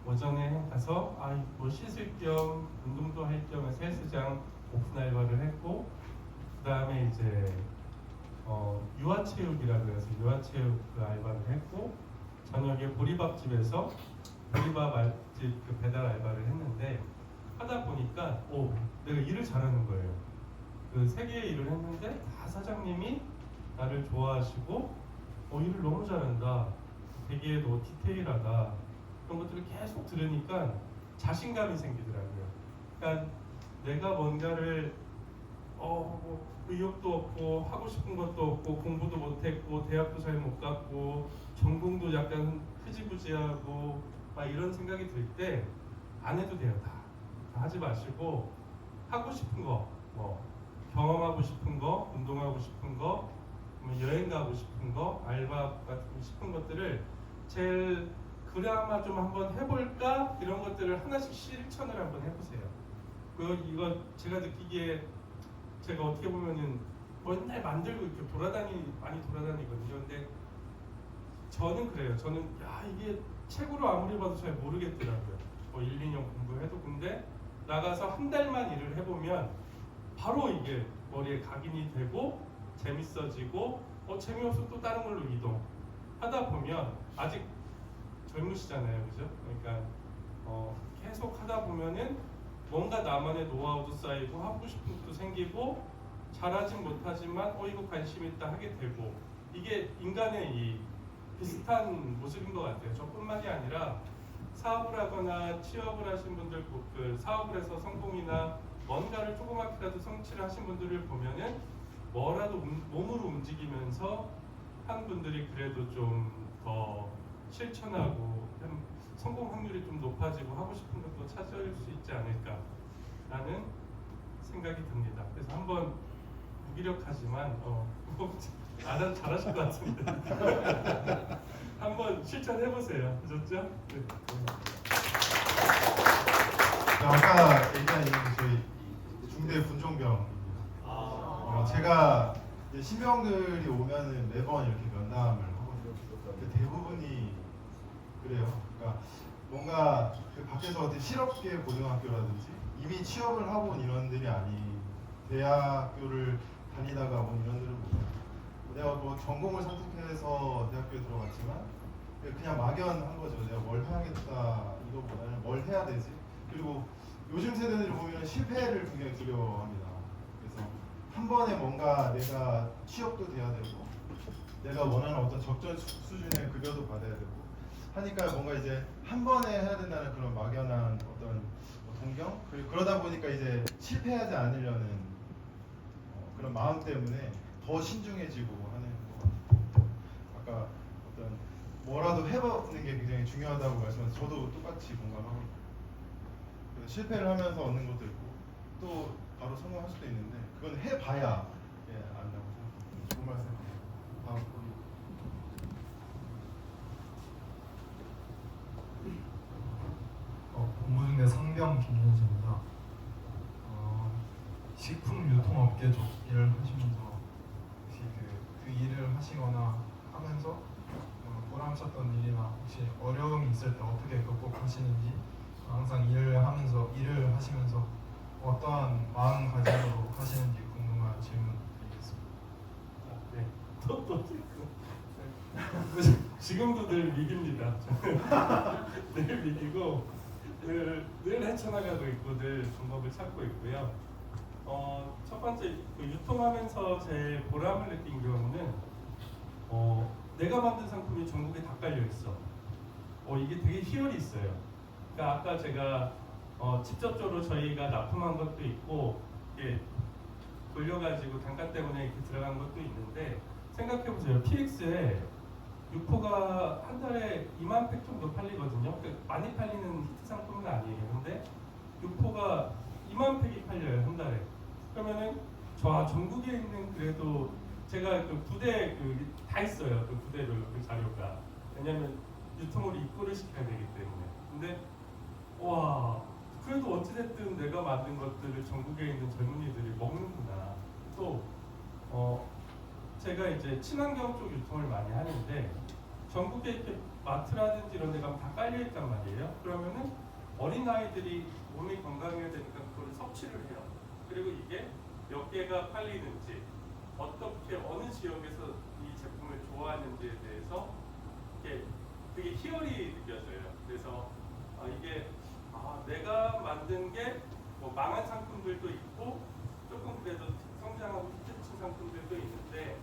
오전에 가서 뭐 씻을 겸 운동도 할 겸 해서 헬스장 오픈 알바를 했고, 그 다음에 이제 유아체육이라고 해서 유아체육 그 알바를 했고, 저녁에 보리밥집에서 보리밥 알집 그 배달 알바를 했는데, 하다 보니까 내가 일을 잘하는 거예요. 그 3개의 일을 했는데 다 사장님이 나를 좋아하시고 일을 너무 잘한다, 되게 너 디테일하다, 그런 것들을 계속 들으니까 자신감이 생기더라고요. 그러니까 내가 뭔가를 뭐 의욕도 없고 하고 싶은 것도 없고 공부도 못했고 대학도 잘 못 갔고 전공도 약간 흐지부지하고 막 이런 생각이 들 때 안 해도 돼요. 다 하지 마시고 하고 싶은 거, 뭐 경험하고 싶은 거, 운동하고 싶은 거, 여행 가고 싶은 거, 알바 같은 싶은 것들을 제일 그나마 좀 한번 해볼까, 이런 것들을 하나씩 실천을 한번 해보세요. 이거 제가 느끼기에 제가 어떻게 보면은 맨날 만들고 이렇게 많이 돌아다니거든요. 근데 저는 그래요. 저는 이게 책으로 아무리 봐도 잘 모르겠더라고요. 1, 2년 공부해도. 근데 나가서 한 달만 일을 해보면 바로 이게 머리에 각인이 되고 재밌어지고 재미없어 또 다른 걸로 이동하다 보면, 아직 젊으시잖아요, 그죠? 그러니까 계속 하다 보면은 뭔가 나만의 노하우도 쌓이고 하고 싶은 것도 생기고 잘하진 못하지만 이거 관심 있다 하게 되고, 이게 인간의 이 비슷한 모습인 것 같아요. 저뿐만이 아니라 사업을 하거나 취업을 하신 분들, 그 사업을 해서 성공이나 뭔가를 조그맣게라도 성취를 하신 분들을 보면은 뭐라도 몸으로 움직이면서 한 분들이 그래도 좀 더 실천하고 성공 확률이 좀 높아지고 하고 싶은 것도 찾을 수 있지 않을까라는 생각이 듭니다. 그래서 한번 무기력하지만 잘하실 것 같은데 한번 실천해보세요. 그렇죠? 네. 아까 얘기한 저희 중대 분종병입니다. 제가 신병들이 오면은 매번 이렇게 면담을 하거든요. 대부분이 그래요. 그러니까 뭔가 그 밖에서 어떤 실업계 고등학교라든지 이미 취업을 하고 온 인원들이 아닌 대학교를 다니다가 온 인원들을 보면, 내가 뭐 전공을 선택해서 대학교에 들어갔지만 그냥 막연한 거죠. 내가 뭘 해야겠다 이거보다는 뭘 해야 되지. 그리고 요즘 세대들을 보면 실패를 굉장히 두려워합니다. 그래서 한 번에 뭔가 내가 취업도 돼야 되고 내가 원하는 어떤 적절 수준의 급여도 받아야 되고 하니까 뭔가 이제 한 번에 해야 된다는 그런 막연한 어떤 동경, 그리고 그러다 보니까 이제 실패하지 않으려는 그런 마음 때문에 더 신중해지고 하는 것 같아요. 아까 어떤 뭐라도 해보는 게 굉장히 중요하다고 말씀하셔서 저도 똑같이 공감하고, 실패를 하면서 얻는 것도 있고 또 바로 성공할 수도 있는데 그건 해봐야 안다고 생각합니다. 좋은 말씀. 다음. 본부중대 상병 김현수입니다. 식품 유통업계 쪽 일을 하시면서 혹시 그 일을 하시거나 하면서 보람찼던 일이나 혹시 어려움이 있을 때 어떻게 극복하시는지, 항상 일을 하시면서 어떠한 마음가짐으로 하시는지 궁금한 질문 드리겠습니다. 네. 또 지금도 늘 위기입니다. 늘 위기고 늘 헤쳐나가고 있고 늘 방법을 찾고 있고요. 첫 번째 유통하면서 제일 보람을 느낀 경우는 내가 만든 상품이 전국에 다 깔려 있어. 이게 되게 희열이 있어요. 그러니까 아까 제가 직접적으로 저희가 납품한 것도 있고 이게 돌려가지고 단가 때문에 이렇게 들어간 것도 있는데, 생각해보세요. PX에 유포가 한 달에 2만 팩 정도 팔리거든요. 많이 팔리는 히트 상품은 아니에요. 근데 유포가 2만 팩이 팔려요, 한 달에. 그러면은 저 전국에 있는 그래도 제가 그 부대 다 있어요. 그 부대로 그 자료가. 왜냐면 유통을 입고를 시켜야 되기 때문에. 근데 와, 그래도 어찌됐든 내가 만든 것들을 전국에 있는 젊은이들이 먹는구나. 또 제가 이제 친환경 쪽 유통을 많이 하는데 전국에 이렇게 마트라든지 이런 데 가면 다 깔려 있단 말이에요. 그러면은 어린 아이들이 몸이 건강해야 되니까 그걸 섭취를 해요. 그리고 이게 몇 개가 팔리는지, 어떻게 어느 지역에서 이 제품을 좋아하는지에 대해서 되게 희열이 느껴져요. 그래서 이게 내가 만든 게 뭐 망한 상품들도 있고 조금 그래도 성장하고 히트친 상품들도 있는데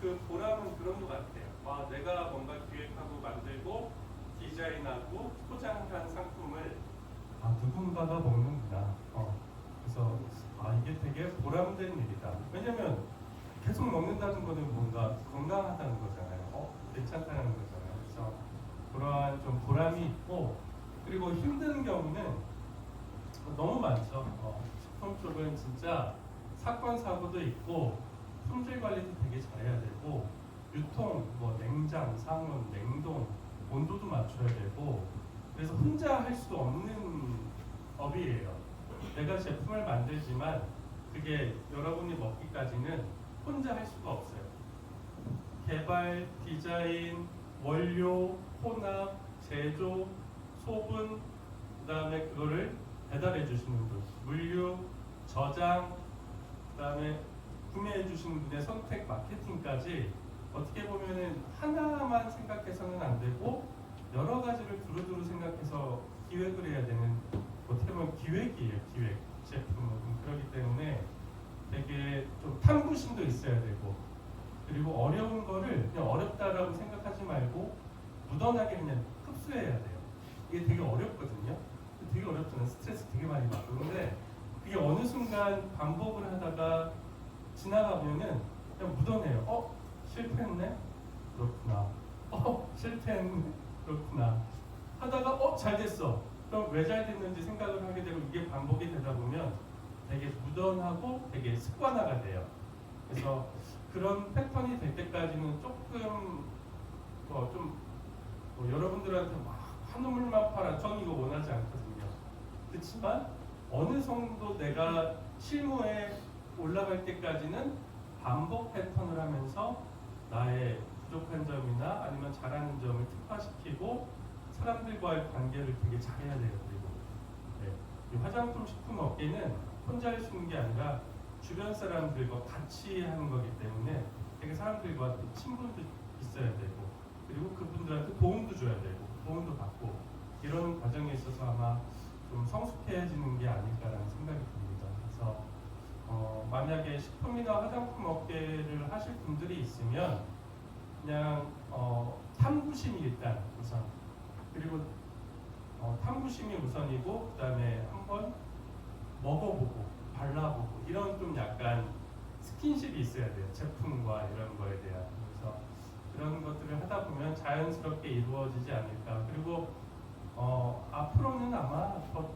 그 보람은 그런 것 같아요. 내가 뭔가 기획하고 만들고 디자인하고 포장한 상품을 누군가가 먹는구나. 그래서 이게 되게 보람된 일이다. 왜냐면 계속 먹는다는 거는 뭔가 건강하다는 거잖아요. 괜찮다는 거잖아요. 그래서 그러한 좀 보람이 있고, 그리고 힘든 경우는 너무 많죠. 식품 쪽은 진짜 사건 사고도 있고 품질 관리도 되게 잘해야 되고, 유통, 뭐 냉장, 상온, 냉동, 온도도 맞춰야 되고, 그래서 혼자 할 수 없는 업이에요. 내가 제품을 만들지만 그게 여러분이 먹기까지는 혼자 할 수가 없어요. 개발, 디자인, 원료, 혼합, 제조, 소분, 그다음에 그거를 배달해 주시는 분, 물류, 저장, 그다음에 구매해 주시는 분의 선택, 마케팅까지 어떻게 보면은 하나만 생각해서는 안 되고 여러 가지를 두루두루 생각해서 기획을 해야 되는, 어떻게 보면 기획이에요. 기획 제품은. 그렇기 때문에 되게 좀 탐구심도 있어야 되고, 그리고 어려운 거를 그냥 어렵다라고 생각하지 말고 무던하게 그냥 흡수해야 돼요. 이게 되게 어렵거든요. 되게 어렵잖아요. 스트레스 되게 많이 받고. 근데 그게 어느 순간 반복을 하다가 지나가면은 그냥 묻어내요. 실패했네? 그렇구나. 실패했네? 그렇구나. 하다가 잘 됐어. 그럼 왜 잘 됐는지 생각을 하게 되고, 이게 반복이 되다 보면 되게 무던하고 되게 습관화가 돼요. 그래서 그런 패턴이 될 때까지는 조금 여러분들한테 막 한우물만 팔아, 저는 이거 원하지 않거든요. 그렇지만 어느 정도 내가 실무에 올라갈 때까지는 반복 패턴을 하면서 나의 부족한 점이나 아니면 잘하는 점을 특화시키고 사람들과의 관계를 되게 잘해야 돼요. 그리고 이 화장품 식품 업계는 혼자 할 수 있는 게 아니라 주변 사람들과 같이 하는 거기 때문에 되게 사람들과 또 친분도 있어야 되고, 그리고 그분들한테 도움도 줘야 되고 도움도 받고, 이런 과정에 있어서 아마 좀 성숙해지는 게 아닐까라는 생각이 듭니다. 그래서 만약에 식품이나 화장품 업계를 하실 분들이 있으면 그냥 탐구심이 일단 우선, 그리고 탐구심이 우선이고, 그 다음에 한번 먹어보고 발라보고 이런 좀 약간 스킨십이 있어야 돼요. 제품과 이런 거에 대한. 그래서 그런 것들을 하다 보면 자연스럽게 이루어지지 않을까. 그리고 앞으로는 아마 더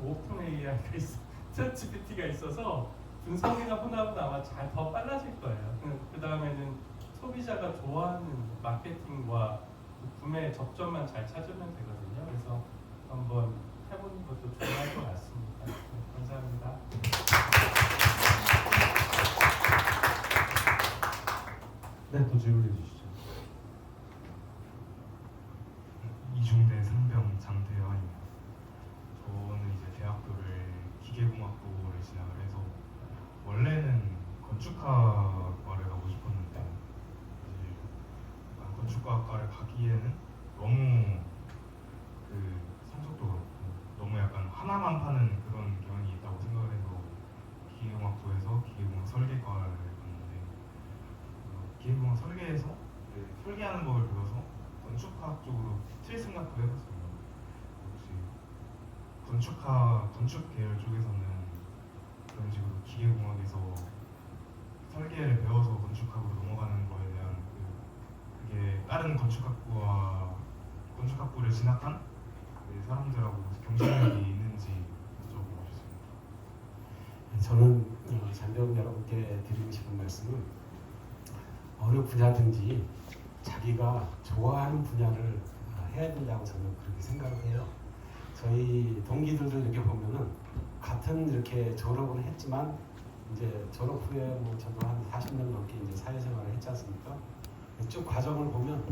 오픈 AI가 챗GPT가 있어서 분석이나 혼합은 아마 더 빨라질 거예요. 그 다음에는 소비자가 좋아하는 마케팅과 구매 접점만 잘 찾으면 되거든요. 그래서 한번 해보는 것도 좋아할 것 같습니다. 감사합니다. 네, 또 질문해 주시죠. 이중대 상병 장대환입니다. 저는 이제 대학교를 기계공학부를 진학을 해서 원래는 건축학과를 가고 싶었는데 이제 약간 건축학과를 가기에는 너무 성적도 그렇고 너무 약간 하나만 파는 그런 경향이 있다고 생각을 해서 기계공학부에서 기계공학 설계과를 갔는데 기계공학 설계에서 설계하는 법을 배워서 건축학 쪽으로 틀 생각도 해봤어요. 혹시 건축 계열 쪽에서는 그런 식으로 기계공학에서 설계를 배워서 건축학으로 넘어가는 거에 대한 이게 다른 건축학부를 진학한 그 사람들하고 경쟁력이 있는지 여쭤보고 싶습니다. 저는 장병 여러분께 드리고 싶은 말씀은 어느 분야든지 자기가 좋아하는 분야를 해야 된다고 저는 그렇게 생각을 해요. 저희 동기들도 이렇게 보면은 같은 이렇게 졸업을 했지만 이제 졸업 후에 뭐 저도 한 40년 넘게 이제 사회생활을 했지 않습니까? 쭉 과정을 보면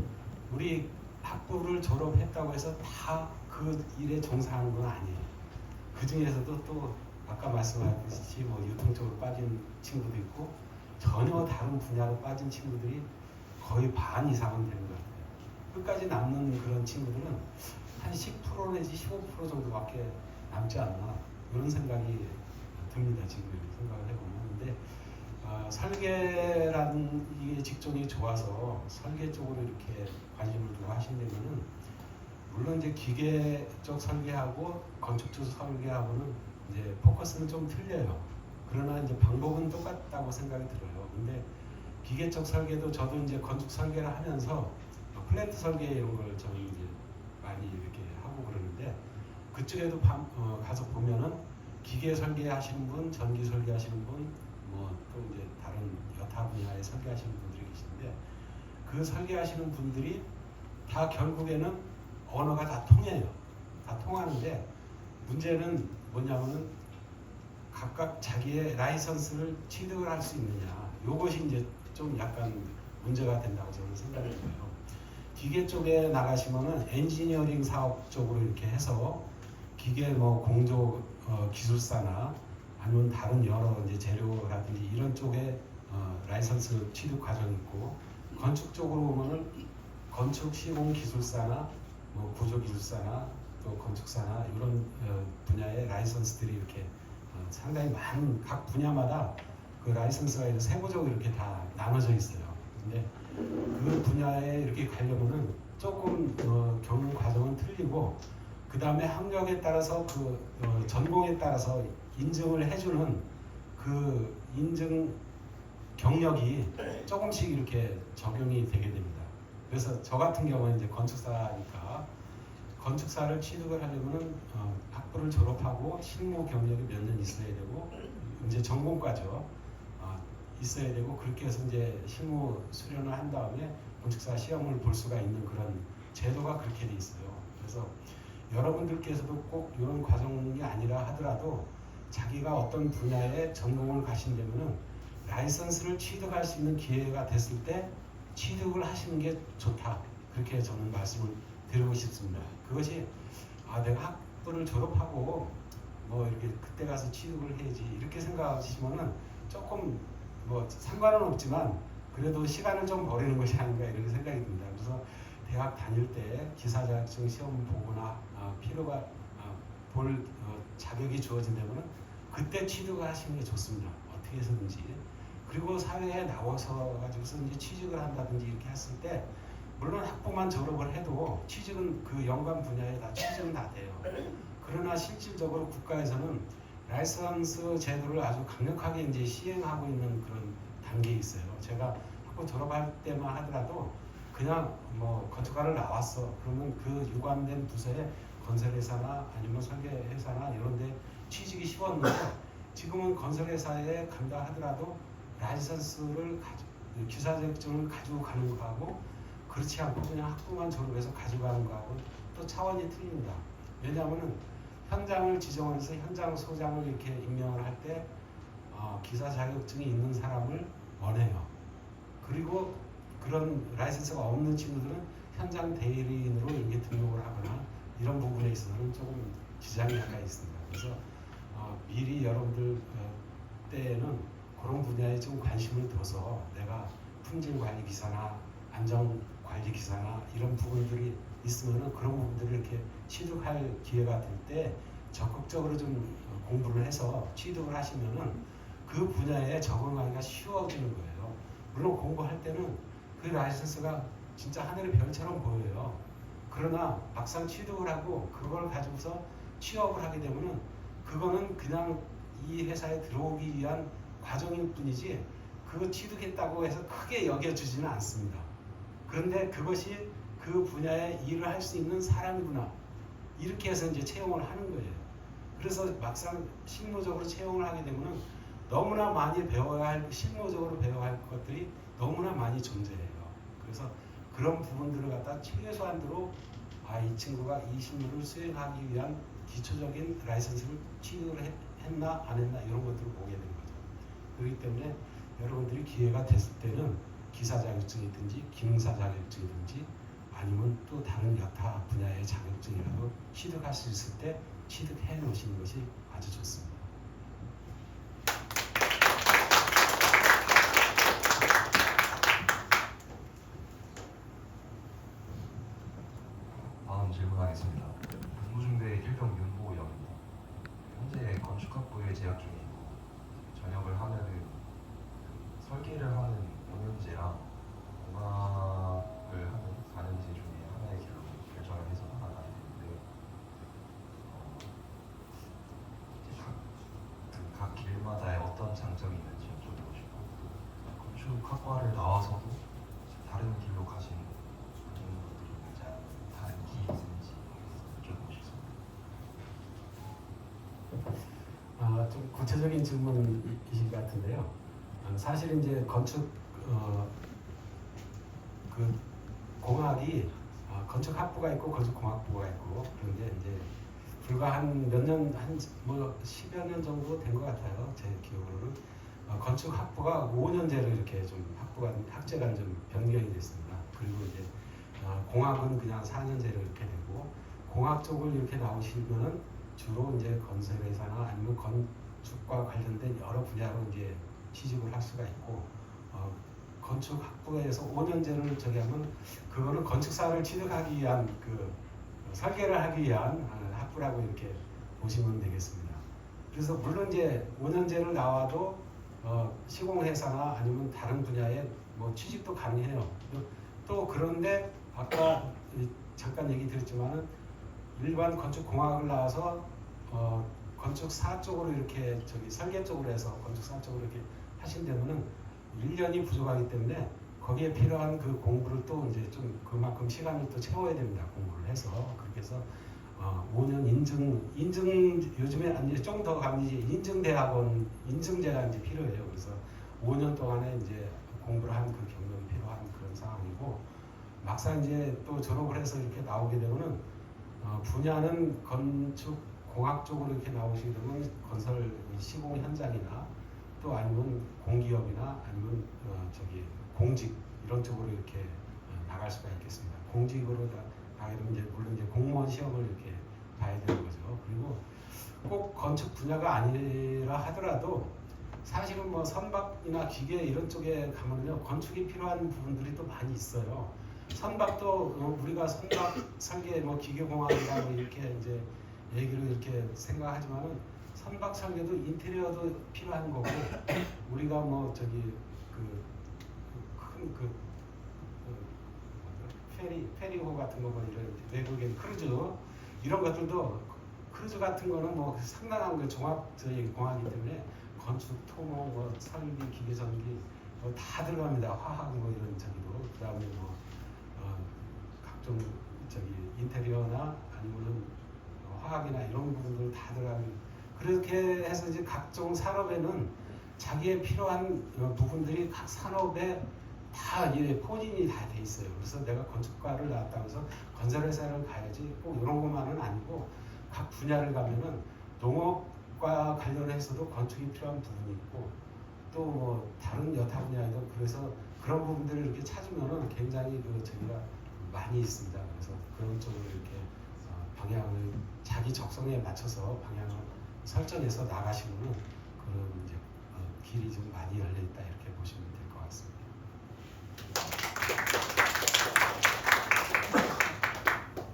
우리 학부를 졸업했다고 해서 다 그 일에 종사하는 건 아니에요. 그 중에서도 또 아까 말씀하셨듯이 뭐 유통 쪽으로 빠진 친구도 있고 전혀 다른 분야로 빠진 친구들이 거의 반 이상은 되는 것 같아요. 끝까지 남는 그런 친구들은 한 10% 내지 15% 정도밖에 남지 않나 이런 생각이 듭니다. 지금 생각을 해보면. 근데 설계라는 이 직종이 좋아서 설계 쪽으로 이렇게 관심을 두고 하신다면은 물론 이제 기계 쪽 설계하고 건축 쪽 설계하고는 이제 포커스는 좀 틀려요. 그러나 이제 방법은 똑같다고 생각이 들어요. 근데 기계 쪽 설계도 저도 이제 건축 설계를 하면서 플랜트 설계 이런 걸 저는 이제 많이 이렇게 하고 그러는데 그쪽에도 가서 보면은 기계 설계하시는 분, 전기 설계하시는 분, 뭐 또 이제 다른 여타 분야에 설계하시는 분들이 계신데 그 설계하시는 분들이 다 결국에는 언어가 다 통해요. 다 통하는데 문제는 뭐냐면은 각각 자기의 라이선스를 취득을 할 수 있느냐. 이것이 이제 좀 약간 문제가 된다고 저는 생각을 해요. 기계 쪽에 나가시면은 엔지니어링 사업 쪽으로 이렇게 해서 기계 뭐 공조 기술사나 아니면 다른 여러 이제 재료라든지 이런 쪽에 라이선스 취득 과정이 있고 건축 쪽으로 보면은 건축 시공 기술사나 뭐 구조 기술사나 또 건축사나 이런 분야의 라이선스들이 이렇게 상당히 많은 각 분야마다 그 라이선스가 이제 세부적으로 이렇게 다 나눠져 있어요. 근데 그 분야에 이렇게 가려면은 조금 경영 과정은 틀리고 그 다음에 학력에 따라서 그 전공에 따라서 인증을 해주는 그 인증 경력이 조금씩 이렇게 적용이 되게 됩니다. 그래서 저 같은 경우는 이제 건축사니까 건축사를 취득을 하려면은 학부를 졸업하고 실무 경력이 몇 년 있어야 되고 이제 전공과죠. 있어야 되고 그렇게 해서 이제 실무 수련을 한 다음에 건축사 시험을 볼 수가 있는 그런 제도가 그렇게 돼 있어요. 그래서 여러분들께서도 꼭 이런 과정이 아니라 하더라도 자기가 어떤 분야에 전공을 가신다면은 라이선스를 취득할 수 있는 기회가 됐을 때 취득을 하시는 게 좋다. 그렇게 저는 말씀을 드리고 싶습니다. 그것이 내가 학부를 졸업하고 뭐 이렇게 그때 가서 취득을 해야지 이렇게 생각하시면은 조금 뭐 상관은 없지만 그래도 시간을 좀 버리는 것이 아닌가 이런 생각이 듭니다. 그래서 대학 다닐 때 기사 자격증 시험 보거나 필요가 볼 자격이 주어진다면은 그때 취득을 하시는 게 좋습니다. 어떻게 해서든지. 그리고 사회에 나와서 가지고서 이제 취직을 한다든지 이렇게 했을 때 물론 학부만 졸업을 해도 취직은 그 연관 분야에 다 취직은 다 돼요. 그러나 실질적으로 국가에서는 라이선스 제도를 아주 강력하게 이제 시행하고 있는 그런 단계에 있어요. 제가 학부 졸업할 때만 하더라도 그냥 뭐 건축가를 나왔어. 그러면 그 유관된 부서에 건설회사나 아니면 설계회사나 이런 데 취직이 쉬웠는데 지금은 건설회사에 간다 하더라도 라이선스를 기사 자격증을 가지고 가는 거하고 그렇지 않고 그냥 학부만 졸업해서 가져가는 거하고 또 차원이 틀립니다. 왜냐하면 현장을 지정해서 현장 소장을 이렇게 임명을 할 때 기사 자격증이 있는 사람을 원해요. 그리고 그런 라이선스가 없는 친구들은 현장 대리인으로 이게 등록을 하거나 이런 부분에 있어서는 조금 지장이 약간 있습니다. 그래서 미리 여러분들 때에는 그런 분야에 좀 관심을 둬서 내가 품질관리 기사나 안전관리 기사나 이런 부분들이 있으면은 그런 부분들을 이렇게 취득할 기회가 될 때 적극적으로 좀 공부를 해서 취득을 하시면은 그 분야에 적응하기가 쉬워지는 거예요. 물론 공부할 때는 그 라이선스가 진짜 하늘의 별처럼 보여요. 그러나 막상 취득을 하고 그걸 가지고서 취업을 하게 되면은 그거는 그냥 이 회사에 들어오기 위한 과정일 뿐이지 그거 취득했다고 해서 크게 여겨주지는 않습니다. 그런데 그것이 그 분야의 일을 할 수 있는 사람이구나. 이렇게 해서 이제 채용을 하는 거예요. 그래서 막상 실무적으로 채용을 하게 되면은 너무나 많이 배워야 할, 실무적으로 배워야 할 것들이 너무나 많이 존재해요. 그래서 그런 부분들을 갖다 최소한도로 이 친구가 이 실무를 수행하기 위한 기초적인 라이선스를 취득을 했나 안 했나 이런 것들을 보게 되는 거죠. 그렇기 때문에 여러분들이 기회가 됐을 때는 기사 자격증이든지 기능사 자격증이든지 아니면 또 다른 여타 분야의 자격증이라도 취득할 수 있을 때 취득해 놓으시는 것이 아주 좋습니다. 다음 질문하겠습니다. 국무중대 일병 윤보영입니다. 현재 건축학부에 재학 중이고 전역을 하면은 설계를 하는 5년제랑 공학을 하는 4년제 중에 하나의 길로 결정을 해서 나가게 되는데 각 길마다의 어떤 장점이 있는지 여쭤보고 싶고 건축학과를 나와서도 다른 길로 가시는 분들이 있는지 아니면 다른 길이 있는지 여쭤보고 싶습니다. 좀 구체적인 질문이신 것 같은데요. 사실 이제 건축 그 공학이 건축학부가 있고 건축공학부가 있고 그런데 이제 불과 한 몇 년 한 뭐 10여 년 정도 된 것 같아요. 제 기억으로는 건축학부가 5년제로 이렇게 좀 학제가 좀 변경이 됐습니다. 그리고 이제 공학은 그냥 4년제로 이렇게 되고 공학 쪽을 이렇게 나오시면은 주로 이제 건설회사나 아니면 건축과 관련된 여러 분야로 이제 취직을 할 수가 있고 건축학부에서 5년제를 저기 하면 그거는 건축사를 취득하기 위한 그 설계를 하기 위한 학부라고 이렇게 보시면 되겠습니다. 그래서 물론 이제 5년제를 나와도 시공회사나 아니면 다른 분야에 뭐 취직도 가능해요. 또 그런데 아까 잠깐 얘기 드렸지만은 일반 건축공학을 나와서 건축사 쪽으로 이렇게 저기 설계 쪽으로 해서 건축사 쪽으로 이렇게 하신다면은 1년이 부족하기 때문에 거기에 필요한 그 공부를 또 이제 좀 그만큼 시간을 또 채워야 됩니다. 공부를 해서 그렇게 해서 5년 인증 요즘에 이제 좀 더 가면 이제 인증제가 이제 필요해요. 그래서 5년 동안에 이제 공부를 한 그 경력이 필요한 그런 상황이고 막상 이제 또 졸업을 해서 이렇게 나오게 되면은 분야는 건축 공학 쪽으로 이렇게 나오시게 되면 건설 시공 현장이나 또 아니면 공기업이나 아니면 저기 공직 이런 쪽으로 이렇게 나갈 수가 있겠습니다. 공직으로 나가게 되면 이제 물론 이제 공무원 시험을 이렇게 봐야 되는 거죠. 그리고 꼭 건축 분야가 아니라 하더라도 사실은 뭐 선박이나 기계 이런 쪽에 가면요 건축이 필요한 부분들이 또 많이 있어요. 선박도 우리가 선박 설계 뭐 기계공학이라고 이렇게 이제 얘기를 이렇게 생각하지만은 선박 설계도 인테리어도 필요한 거고 우리가 뭐 저기 큰 페리호 같은 거 뭐 이런 외국인 크루즈 이런 것들도 크루즈 같은 거는 뭐 상당한 그 종합적인 공학이기 때문에 건축, 토목, 뭐 설비, 기계 전기 뭐 다 들어갑니다. 화학 뭐 이런 저기도 그다음에 뭐 각종 저기 인테리어나 아니면은 화학이나 이런 부분들 다 들어가고 그렇게 해서 이제 각종 산업에는 자기의 필요한 부분들이 각 산업에 다 이제 포진이 다 돼 있어요. 그래서 내가 건축과를 나왔다고 해서 건설회사를 가야지 꼭 이런 것만은 아니고 각 분야를 가면은 농업과 관련해서도 건축이 필요한 부분이 있고 또 뭐 다른 여타 분야에도 그래서 그런 부분들을 이렇게 찾으면은 굉장히 그 저기가 많이 있습니다. 그래서 그런 쪽으로 이렇게 방향을 자기 적성에 맞춰서 방향을 설정해서 나가시면은 그런 이제 길이 좀 많이 열려 있다 이렇게 보시면 될 것 같습니다.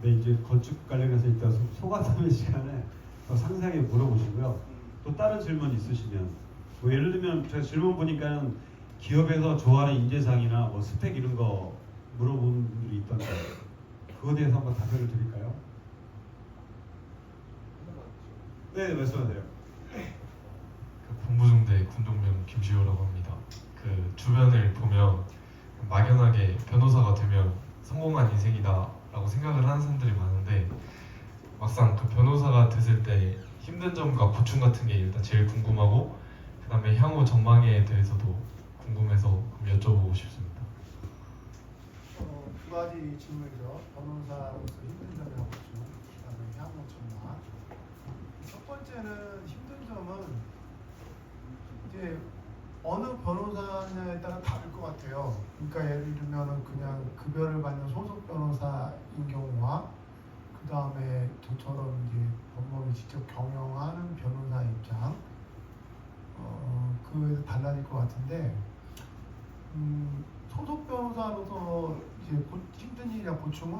네, 이제 건축 관련해서 일단 소감담의 시간에 더 상세하게 물어보시고요. 또 다른 질문 있으시면 뭐 예를 들면 제가 질문 보니까는 기업에서 좋아하는 인재상이나 뭐 스펙 이런 거 물어보는 분들이 있던데 그거에 대해서 한번 답변을 드릴까요? 네, 말씀하세요. 본부중대 군동명 김지호라고 합니다. 그 주변을 보면 막연하게 변호사가 되면 성공한 인생이다라고 생각을 하는 사람들이 많은데 막상 그 변호사가 됐을 때 힘든 점과 고충 같은 게 일단 제일 궁금하고 그 다음에 향후 전망에 대해서도 궁금해서 한번 여쭤보고 싶습니다. 두 가지 질문이죠. 변호사로서 힘든 점이라고 고충, 그다음에 향후 전망. 첫 번째는 힘든 점은 이제 어느 변호사냐에 따라 다를 것 같아요. 그러니까 예를 들면은 그냥 급여를 받는 소속 변호사인 경우와 그 다음에 저처럼 이제 법무법을 직접 경영하는 변호사 입장, 그에서 달라질 것 같은데, 소속 변호사로서 이제 힘든 일이나 고충은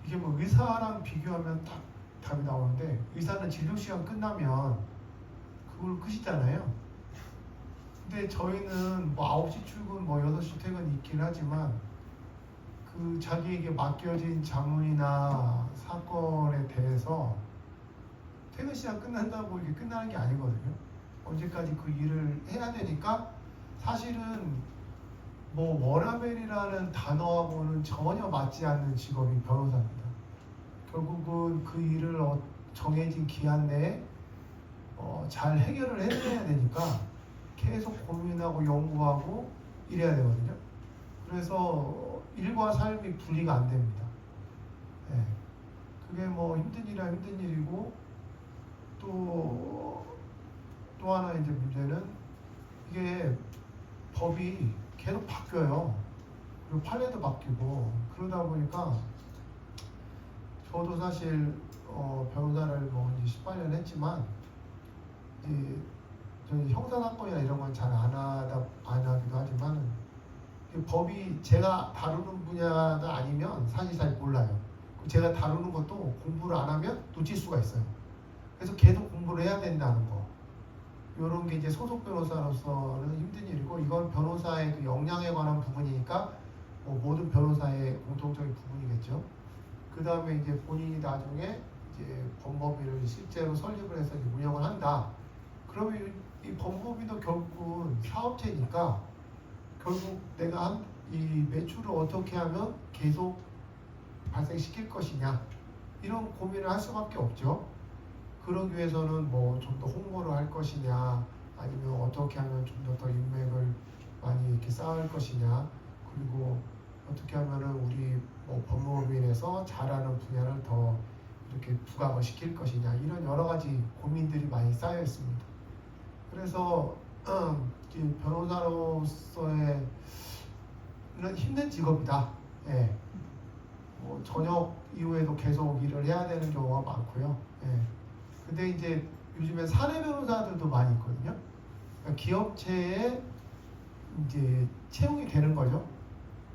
이게 뭐 의사랑 비교하면 딱 답이 나오는데, 의사는 진료 시간 끝나면 그걸 끝이잖아요. 근데 저희는 뭐 9시 출근, 뭐 6시 퇴근이 있긴 하지만 그 자기에게 맡겨진 자문이나 사건에 대해서 퇴근 시간 끝난다고 이게 끝나는 게 아니거든요. 언제까지 그 일을 해야 되니까 사실은 뭐 워라밸이라는 단어하고는 전혀 맞지 않는 직업이 변호사입니다. 결국은 그 일을 정해진 기한 내에 잘 해결을 해내야 되니까 계속 고민하고 연구하고 이래야 되거든요. 그래서 일과 삶이 분리가 안 됩니다. 네. 그게 뭐 힘든 일이야 힘든 일이고, 또 하나 이제 문제는 이게 법이 계속 바뀌어요. 그리고 판례도 바뀌고 그러다 보니까 저도 사실 변호사를 뭐 이제 18년 했지만 이제 저희 형사 사건이나 이런 건 잘 안 하기도 하지만 법이 제가 다루는 분야가 아니면 사실 잘 몰라요. 제가 다루는 것도 공부를 안 하면 놓칠 수가 있어요. 그래서 계속 공부를 해야 된다는 거. 이런 게 이제 소속 변호사로서는 힘든 일이고, 이건 변호사의 그 역량에 관한 부분이니까 모든 변호사의 공통적인 부분이겠죠. 그 다음에 이제 본인이 나중에 이제 법무법인을 실제로 설립을 해서 이제 운영을 한다. 그러면 이 법무법인도 결국은 사업체니까 결국 내가 한 이 매출을 어떻게 하면 계속 발생시킬 것이냐, 이런 고민을 할 수밖에 없죠. 그러기 위해서는 뭐 좀 더 홍보를 할 것이냐, 아니면 어떻게 하면 좀 더 인맥을 많이 이렇게 쌓을 것이냐, 그리고 어떻게 하면은 우리 뭐 법무법인에서 잘하는 분야를 더 이렇게 부각을 시킬 것이냐, 이런 여러 가지 고민들이 많이 쌓여 있습니다. 그래서 변호사로서의 힘든 직업이다. 예. 뭐 저녁 이후에도 계속 일을 해야 되는 경우가 많고요. 예. 근데 이제 요즘에 사내 변호사들도 많이 있거든요. 그러니까 기업체에 이제 채용이 되는 거죠.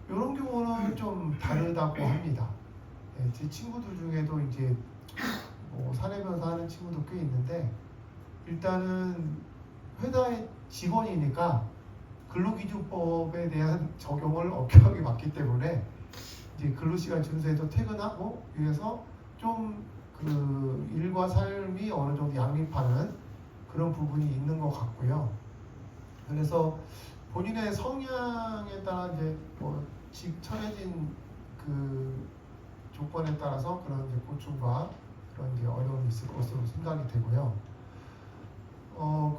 이런 경우는 좀 다르다고 합니다. 예. 제 친구들 중에도 이제 뭐 사내 변호사 하는 친구도 꽤 있는데, 일단은 회사의 직원이니까 근로기준법에 대한 적용을 엄격하게 받기 때문에 이제 근로시간 준수해서 퇴근하고, 위해서 좀 그 일과 삶이 어느 정도 양립하는 그런 부분이 있는 것 같고요. 그래서 본인의 성향에 따라 이제 뭐 처해진 그 조건에 따라서 그런 이제 고충과 그런 이제 어려움이 있을 것으로 생각이 되고요.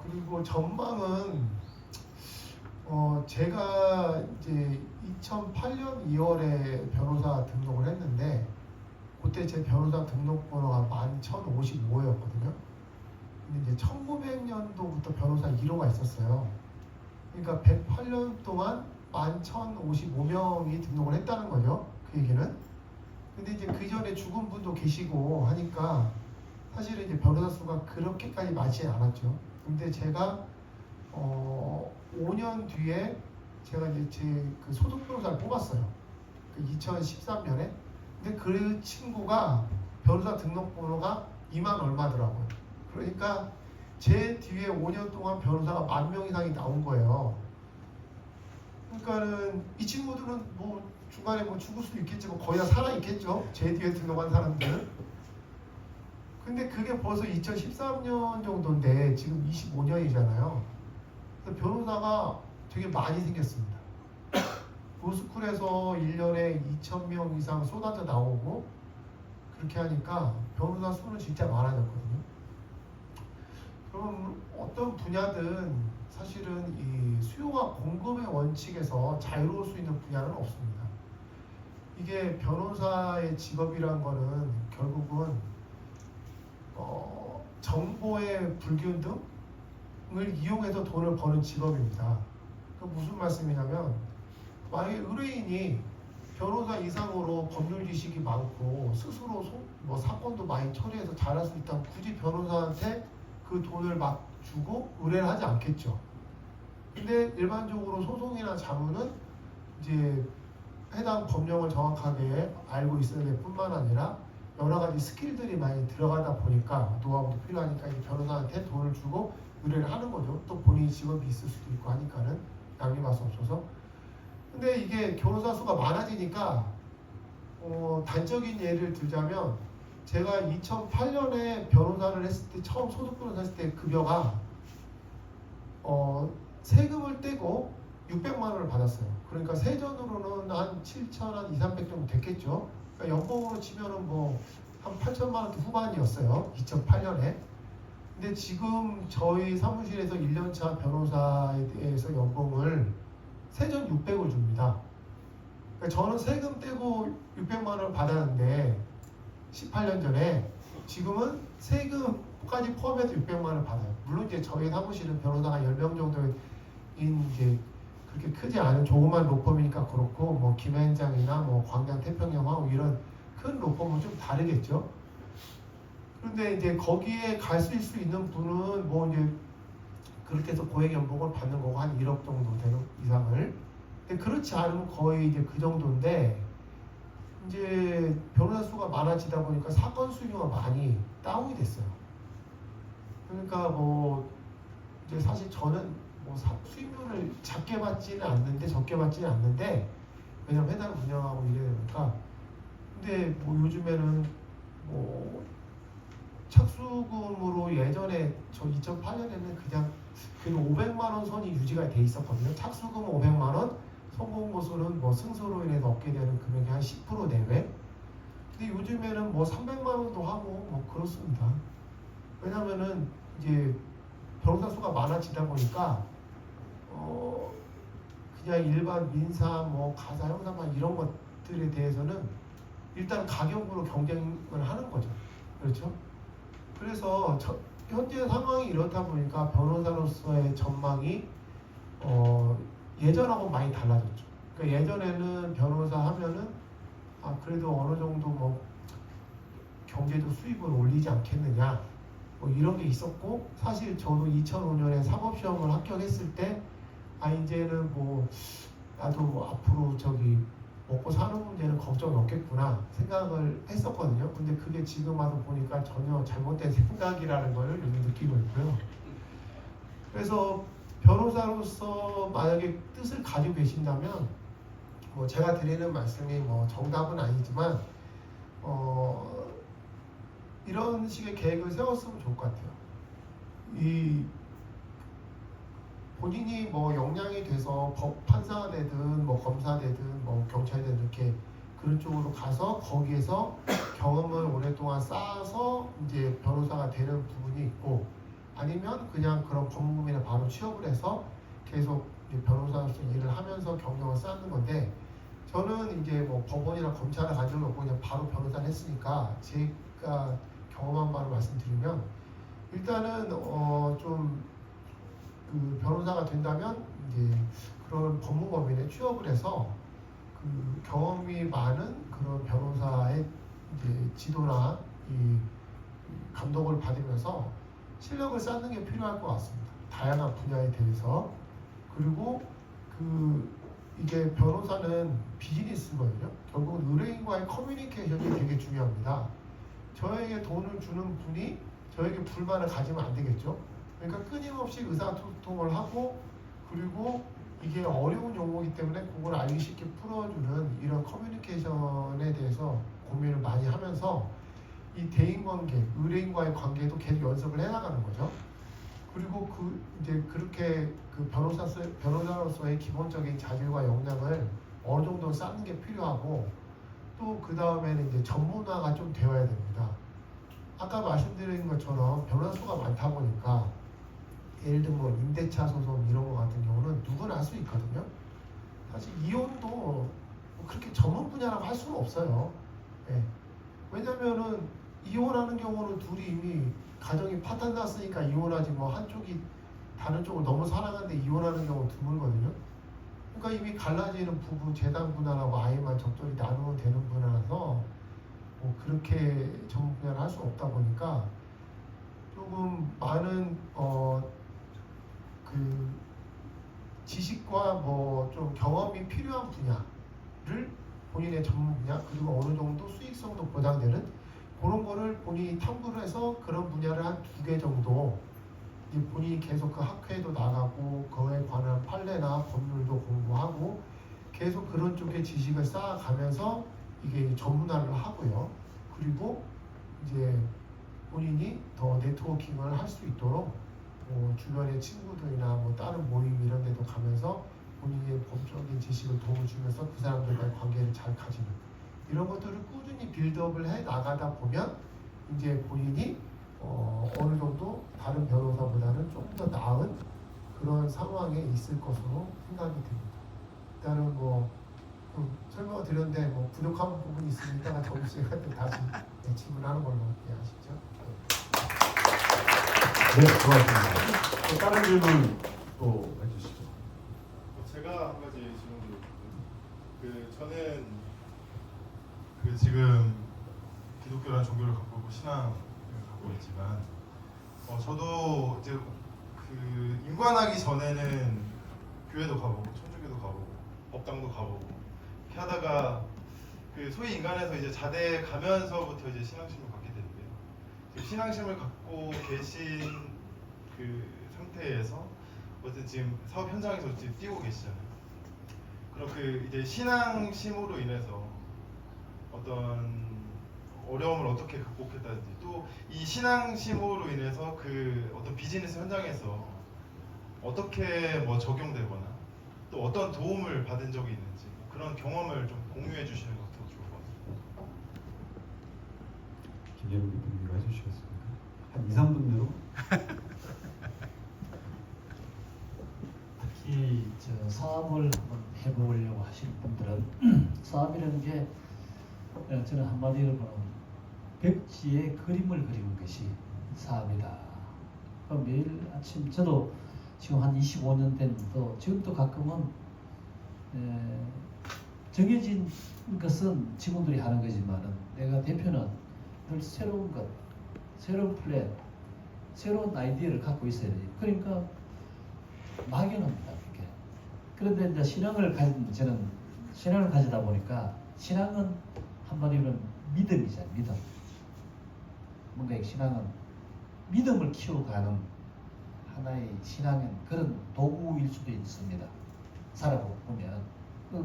그리고 전망은 제가 이제 2008년 2월에 변호사 등록을 했는데, 그때 제 변호사 등록번호가 11,055였거든요. 근데 이제 1900년도부터 변호사 1호가 있었어요. 그러니까 108년 동안 11,055명이 등록을 했다는 거죠. 그 얘기는. 근데 이제 그 전에 죽은 분도 계시고 하니까 사실은 이제 변호사 수가 그렇게까지 많지 않았죠. 근데 제가 5년 뒤에 제가 이제 제 그 소속 변호사를 뽑았어요. 그 2013년에. 근데 그 친구가 변호사 등록번호가 2만 얼마더라고요. 그러니까 제 뒤에 5년 동안 변호사가 10,000명 이상이 나온 거예요. 그러니까는 이 친구들은 뭐 중간에 뭐 죽을 수도 있겠지만 거의 다 살아 있겠죠. 제 뒤에 등록한 사람들은. 근데 그게 벌써 2013년 정도인데 지금 25년이잖아요. 그래서 변호사가 되게 많이 생겼습니다. 로스쿨에서 1년에 2,000명 이상 쏟아져 나오고 그렇게 하니까 변호사 수는 진짜 많아졌거든요. 그럼 어떤 분야든 사실은 이 수요와 공급의 원칙에서 자유로울 수 있는 분야는 없습니다. 이게 변호사의 직업이란 거는 결국은 정보의 불균등을 이용해서 돈을 버는 직업입니다. 그 무슨 말씀이냐면 만약에 의뢰인이 변호사 이상으로 법률 지식이 많고 스스로 뭐 사건도 많이 처리해서 잘할 수 있다면 굳이 변호사한테 그 돈을 막 주고 의뢰를 하지 않겠죠. 근데 일반적으로 소송이나 자문은 이제 해당 법령을 정확하게 알고 있어야 될 뿐만 아니라 여러 가지 스킬들이 많이 들어가다 보니까 노하우도 필요하니까 이 변호사한테 돈을 주고 의뢰를 하는 거죠. 또 본인이 직업이 있을 수도 있고 하니까는 양립할 수 없어서. 근데 이게 변호사 수가 많아지니까 단적인 예를 들자면 제가 2008년에 변호사를 했을 때 처음 소속 변호사 했을 때 급여가 세금을 떼고 600만 원을 받았어요. 그러니까 세전으로는 한 7천 한 2, 300 정도 됐겠죠. 그러니까 연봉으로 치면은 뭐 한 8천만 원 후반이었어요. 2008년에. 근데 지금 저희 사무실에서 1년차 변호사에 대해서 연봉을 세전 600을 줍니다. 그러니까 저는 세금 떼고 600만 원을 받았는데 18년 전에 지금은 세금까지 포함해서 600만 원을 받아요. 물론 이제 저희 사무실은 변호사가 10명 정도인 이제 그렇게 크지 않은 조그만 로펌이니까 그렇고 뭐 김현장이나 뭐 광양 태평양하고 이런 큰 로펌은 좀 다르겠죠. 그런데 이제 거기에 갈 수 있는 분은 뭐 이제 그렇게 해서 고액 연봉을 받는 거고 한 1억 정도 되는 이상을. 근데 그렇지 않으면 거의 이제 그 정도인데 이제 변호사 수가 많아지다 보니까 사건 수요가 많이 다운이 됐어요. 그러니까 뭐 이제 사실 저는 뭐 수임료를 작게 받지는 않는데 적게 받지는 않는데 왜냐면 회사를 운영하고 이래야 되니까. 근데 뭐 요즘에는 뭐 착수금으로 예전에 저 2008년에는 그냥 그래도 500만 원 선이 유지가 돼 있었거든요. 착수금 500만 원, 성공보수는 뭐 승소로 인해서 얻게 되는 금액이 한 10% 내외. 근데 요즘에는 뭐 300만 원도 하고 뭐 그렇습니다. 왜냐면은 이제 변호사 수가 많아지다 보니까 그냥 일반 민사 뭐 가사 형사만 이런 것들에 대해서는 일단 가격으로 경쟁을 하는 거죠. 그렇죠? 그래서 현재 상황이 이렇다 보니까 변호사로서의 전망이 예전하고 많이 달라졌죠. 그러니까 예전에는 변호사 하면은 그래도 어느 정도 뭐 경제적 수입을 올리지 않겠느냐 뭐 이런 게 있었고, 사실 저도 2005년에 사법시험을 합격했을 때 이제는 뭐 나도 뭐 앞으로 먹고 사는 문제는 걱정이 없겠구나 생각을 했었거든요. 근데 그게 지금 와서 보니까 전혀 잘못된 생각이라는 걸 요즘 느끼고 있고요. 그래서 변호사로서 만약에 뜻을 가지고 계신다면 뭐 제가 드리는 말씀이 뭐 정답은 아니지만 이런 식의 계획을 세웠으면 좋을 것 같아요. 본인이 뭐 역량이 돼서 판사가 되든 뭐 검사 되든 뭐 경찰이 되든 이렇게 그런 쪽으로 가서 거기에서 경험을 오랫동안 쌓아서 이제 변호사가 되는 부분이 있고, 아니면 그냥 그런 법무법인에 바로 취업을 해서 계속 이제 변호사로서 일을 하면서 경력을 쌓는 건데, 저는 이제 뭐 법원이나 검찰을 간 적이 없고 그냥 바로 변호사를 했으니까 제가 경험한 바로 말씀드리면, 일단은 좀 그 변호사가 된다면 이제 그런 법무법인에 취업을 해서 그 경험이 많은 그런 변호사의 이제 지도나 이 감독을 받으면서 실력을 쌓는 게 필요할 것 같습니다. 다양한 분야에 대해서. 그리고 이게 변호사는 비즈니스거든요. 결국은 의뢰인과의 커뮤니케이션이 되게 중요합니다. 저에게 돈을 주는 분이 저에게 불만을 가지면 안 되겠죠. 그러니까 끊임없이 의사소통을 하고, 그리고 이게 어려운 용어이기 때문에 그걸 알기 쉽게 풀어주는 이런 커뮤니케이션에 대해서 고민을 많이 하면서 이 대인관계, 의뢰인과의 관계도 계속 연습을 해나가는 거죠. 그리고 이제 그렇게 그 변호사로서의 기본적인 자질과 역량을 어느 정도 쌓는 게 필요하고, 또 그 다음에는 이제 전문화가 좀 되어야 됩니다. 아까 말씀드린 것처럼 변호사 수가 많다 보니까 예를 들면 뭐 임대차 소송 이런 거 같은 경우는 누구나 할 수 있거든요. 사실 이혼도 뭐 그렇게 전문 분야라고 할 수는 없어요. 예. 왜냐면은 이혼하는 경우는 둘이 이미 가정이 파탄 났으니까 이혼하지, 뭐 한쪽이 다른 쪽을 너무 사랑하는데 이혼하는 경우 드물거든요. 그러니까 이미 갈라지는 부부 재단 분할하고 아이만 적절히 나누면 되는 분야라서 뭐 그렇게 전문 분야를 할 수 없다 보니까 조금 많은 그 지식과 뭐 좀 경험이 필요한 분야를 본인의 전문 분야, 그리고 어느 정도 수익성도 보장되는 그런 거를 본인이 탐구를 해서 그런 분야를 한 2개 정도 본인이 계속 그 학회도 나가고 그에 관한 판례나 법률도 공부하고 계속 그런 쪽의 지식을 쌓아가면서 이게 전문화를 하고요. 그리고 이제 본인이 더 네트워킹을 할 수 있도록 주변의 친구들이나 뭐 다른 모임 이런 데도 가면서 본인의 법적인 지식을 도움을 주면서 그 사람들과의 관계를 잘 가지는 이런 것들을 꾸준히 빌드업을 해 나가다 보면 이제 본인이 어느 정도 다른 변호사보다는 좀 더 나은 그런 상황에 있을 것으로 생각이 됩니다. 일단은 뭐 설명을 드렸는데 뭐 부족한 부분이 있으면 이따가 점심시간에 다시 질문하는 걸로 이해하시죠. 네, 고맙습니다. 또 다른 질문 또 해주시죠. 제가 한 가지 질문드리고 싶은데, 저는 지금 기독교라는 종교를 갖고 있고 신앙을 갖고 있지만, 저도 이제 임관하기 전에는 교회도 가보고 천주교도 가보고 법당도 가보고 이렇게 하다가 소위 인간에서 이제 자대에 가면서부터 이제 신앙심을 갖게 되는데요. 신앙심을 갖고 계신 그 상태에서 어쨌든 지금 사업 현장에서 지금 뛰고 계시잖아요. 그럼 이제 신앙심으로 인해서 어떤 어려움을 어떻게 극복했다든지, 또 이 신앙심으로 인해서 어떤 비즈니스 현장에서 어떻게 뭐 적용되거나 또 어떤 도움을 받은 적이 있는지 그런 경험을 좀 공유해 주시는 것도 좋을 것 같아요. 김재룡 대표님이 해주시겠습니까? 한 2, 3분 내로? 특히 사업을 한번 해보려고 하시는 분들은 사업이라는 게 저는 한마디로 보면 백지에 그림을 그리는 것이 사업이다. 매일 아침 저도 지금 한 25년 됐는데 지금도 가끔은 정해진 것은 직원들이 하는 거지만은 내가 대표는 늘 새로운 것, 새로운 플랜, 새로운 아이디어를 갖고 있어야 돼요. 그러니까 막연합니다. 그렇게. 그런데 이제 저는 신앙을 가지다 보니까 신앙은 한마디로는 믿음이잖아요. 믿음. 뭔가 신앙은 믿음을 키워가는 하나의 신앙은 그런 도구일 수도 있습니다. 살아보면.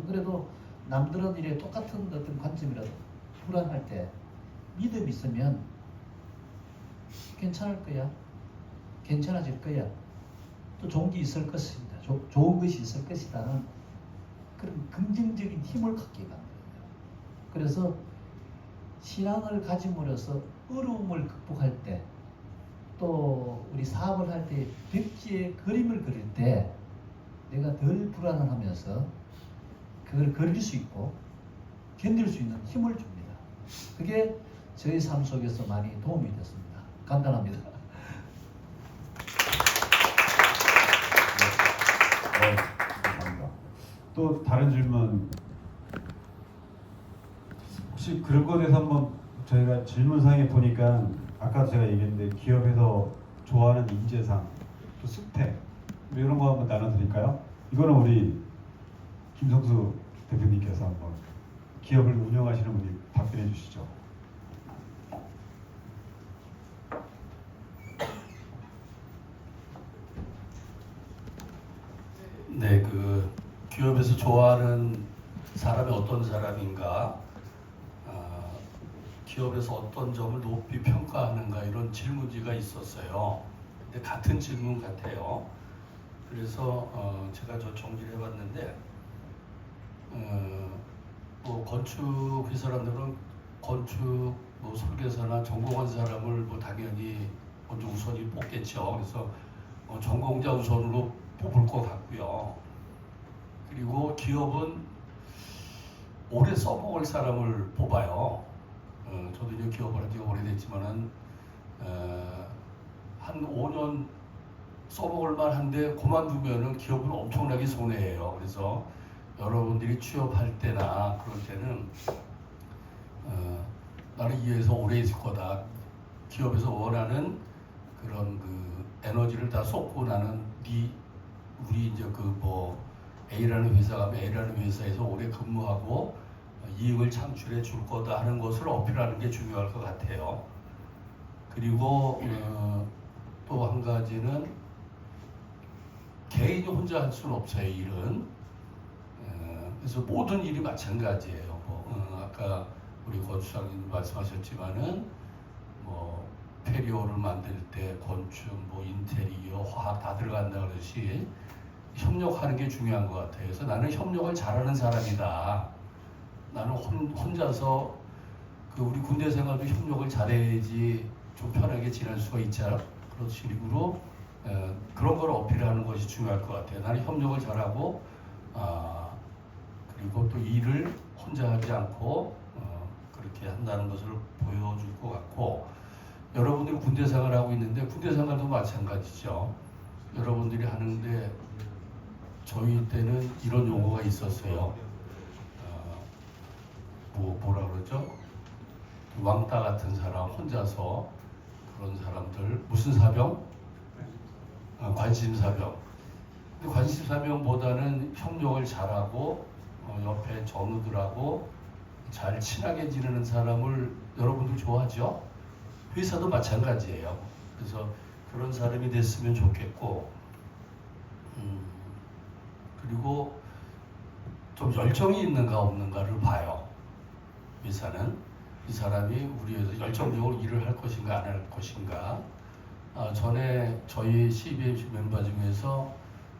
그래도 남들은 이래 똑같은 어떤 관점이라도 불안할 때 믿음이 있으면 괜찮을 거야. 괜찮아질 거야. 또 좋은 게 있을 것입니다. 좋은 것이 있을 것이라는 그런 긍정적인 힘을 갖게 만들어요. 그래서 신앙을 가짐으로써 어려움을 극복할 때, 또 우리 사업을 할 때 백지에 그림을 그릴 때 내가 덜 불안을 하면서 그걸 그릴 수 있고 견딜 수 있는 힘을 줍니다. 그게 저희 삶 속에서 많이 도움이 됐습니다. 간단합니다. 네, 감사합니다. 또 다른 질문 혹시 그런 거에 대해서 한번 저희가 질문상에 보니까 아까 제가 얘기했는데 기업에서 좋아하는 인재상 또 스펙 이런 거 한번 나눠드릴까요? 이거는 우리 김성수 대표님께서 한번 기업을 운영하시는 분이 답변해 주시죠. 네, 기업에서 좋아하는 사람이 어떤 사람인가, 기업에서 어떤 점을 높이 평가하는가 이런 질문지가 있었어요. 근데 같은 질문 같아요. 그래서 제가 정리를 해봤는데 뭐 건축 그 사람들은 건축 뭐 설계사나 전공한 사람을 뭐 당연히 먼저 우선이 뽑겠죠. 그래서 전공자 우선으로 뽑을 것 같고요. 그리고 기업은 오래 써먹을 사람을 뽑아요. 저도 이제 기업을 한 지가 오래됐지만은 한 5년 써먹을 만한데 그만두면은 기업은 엄청나게 손해예요. 그래서 여러분들이 취업할 때나 그럴 때는 나는 이 회사 오래 있을 거다. 기업에서 원하는 그런 그 에너지를 다 쏟고 나는 우리 이제 그 뭐 A라는 회사가 A라는 회사에서 오래 근무하고 이익을 창출해 줄 거다 하는 것을 어필하는 게 중요할 것 같아요. 그리고 또 한 가지는 개인이 혼자 할 수는 없어요, 일은. 그래서 모든 일이 마찬가지예요. 아까 우리 건축장님 말씀하셨지만은 뭐 페리오를 만들 때 건축, 뭐 인테리어, 화학 다 들어간다 그러듯이 협력하는 게 중요한 것 같아요. 그래서 나는 협력을 잘하는 사람이다. 나는 혼자서 그 우리 군대 생활도 협력을 잘해야지 좀 편하게 지낼 수가 있잖아. 그런 식으로 그런 걸 어필하는 것이 중요할 것 같아요. 나는 협력을 잘하고 그리고 또 일을 혼자 하지 않고 그렇게 한다는 것을 보여줄 것 같고, 여러분들이 군대 생활하고 있는데 군대 생활도 마찬가지죠. 여러분들이 하는데 저희 때는 이런 용어가 있었어요. 뭐라 그러죠? 왕따 같은 사람, 혼자서 그런 사람들, 무슨 사병? 관심사병. 근데 관심사병보다는 협력을 잘하고 옆에 전우들하고 잘 친하게 지내는 사람을 여러분들 좋아하죠? 회사도 마찬가지예요. 그래서 그런 사람이 됐으면 좋겠고, 그리고 좀 열정이 있는가 없는가를 봐요. 회사는 이 사람이 우리 회사 열정적으로 일을 할 것인가 안 할 것인가. 전에 저희 CBMC 멤버 중에서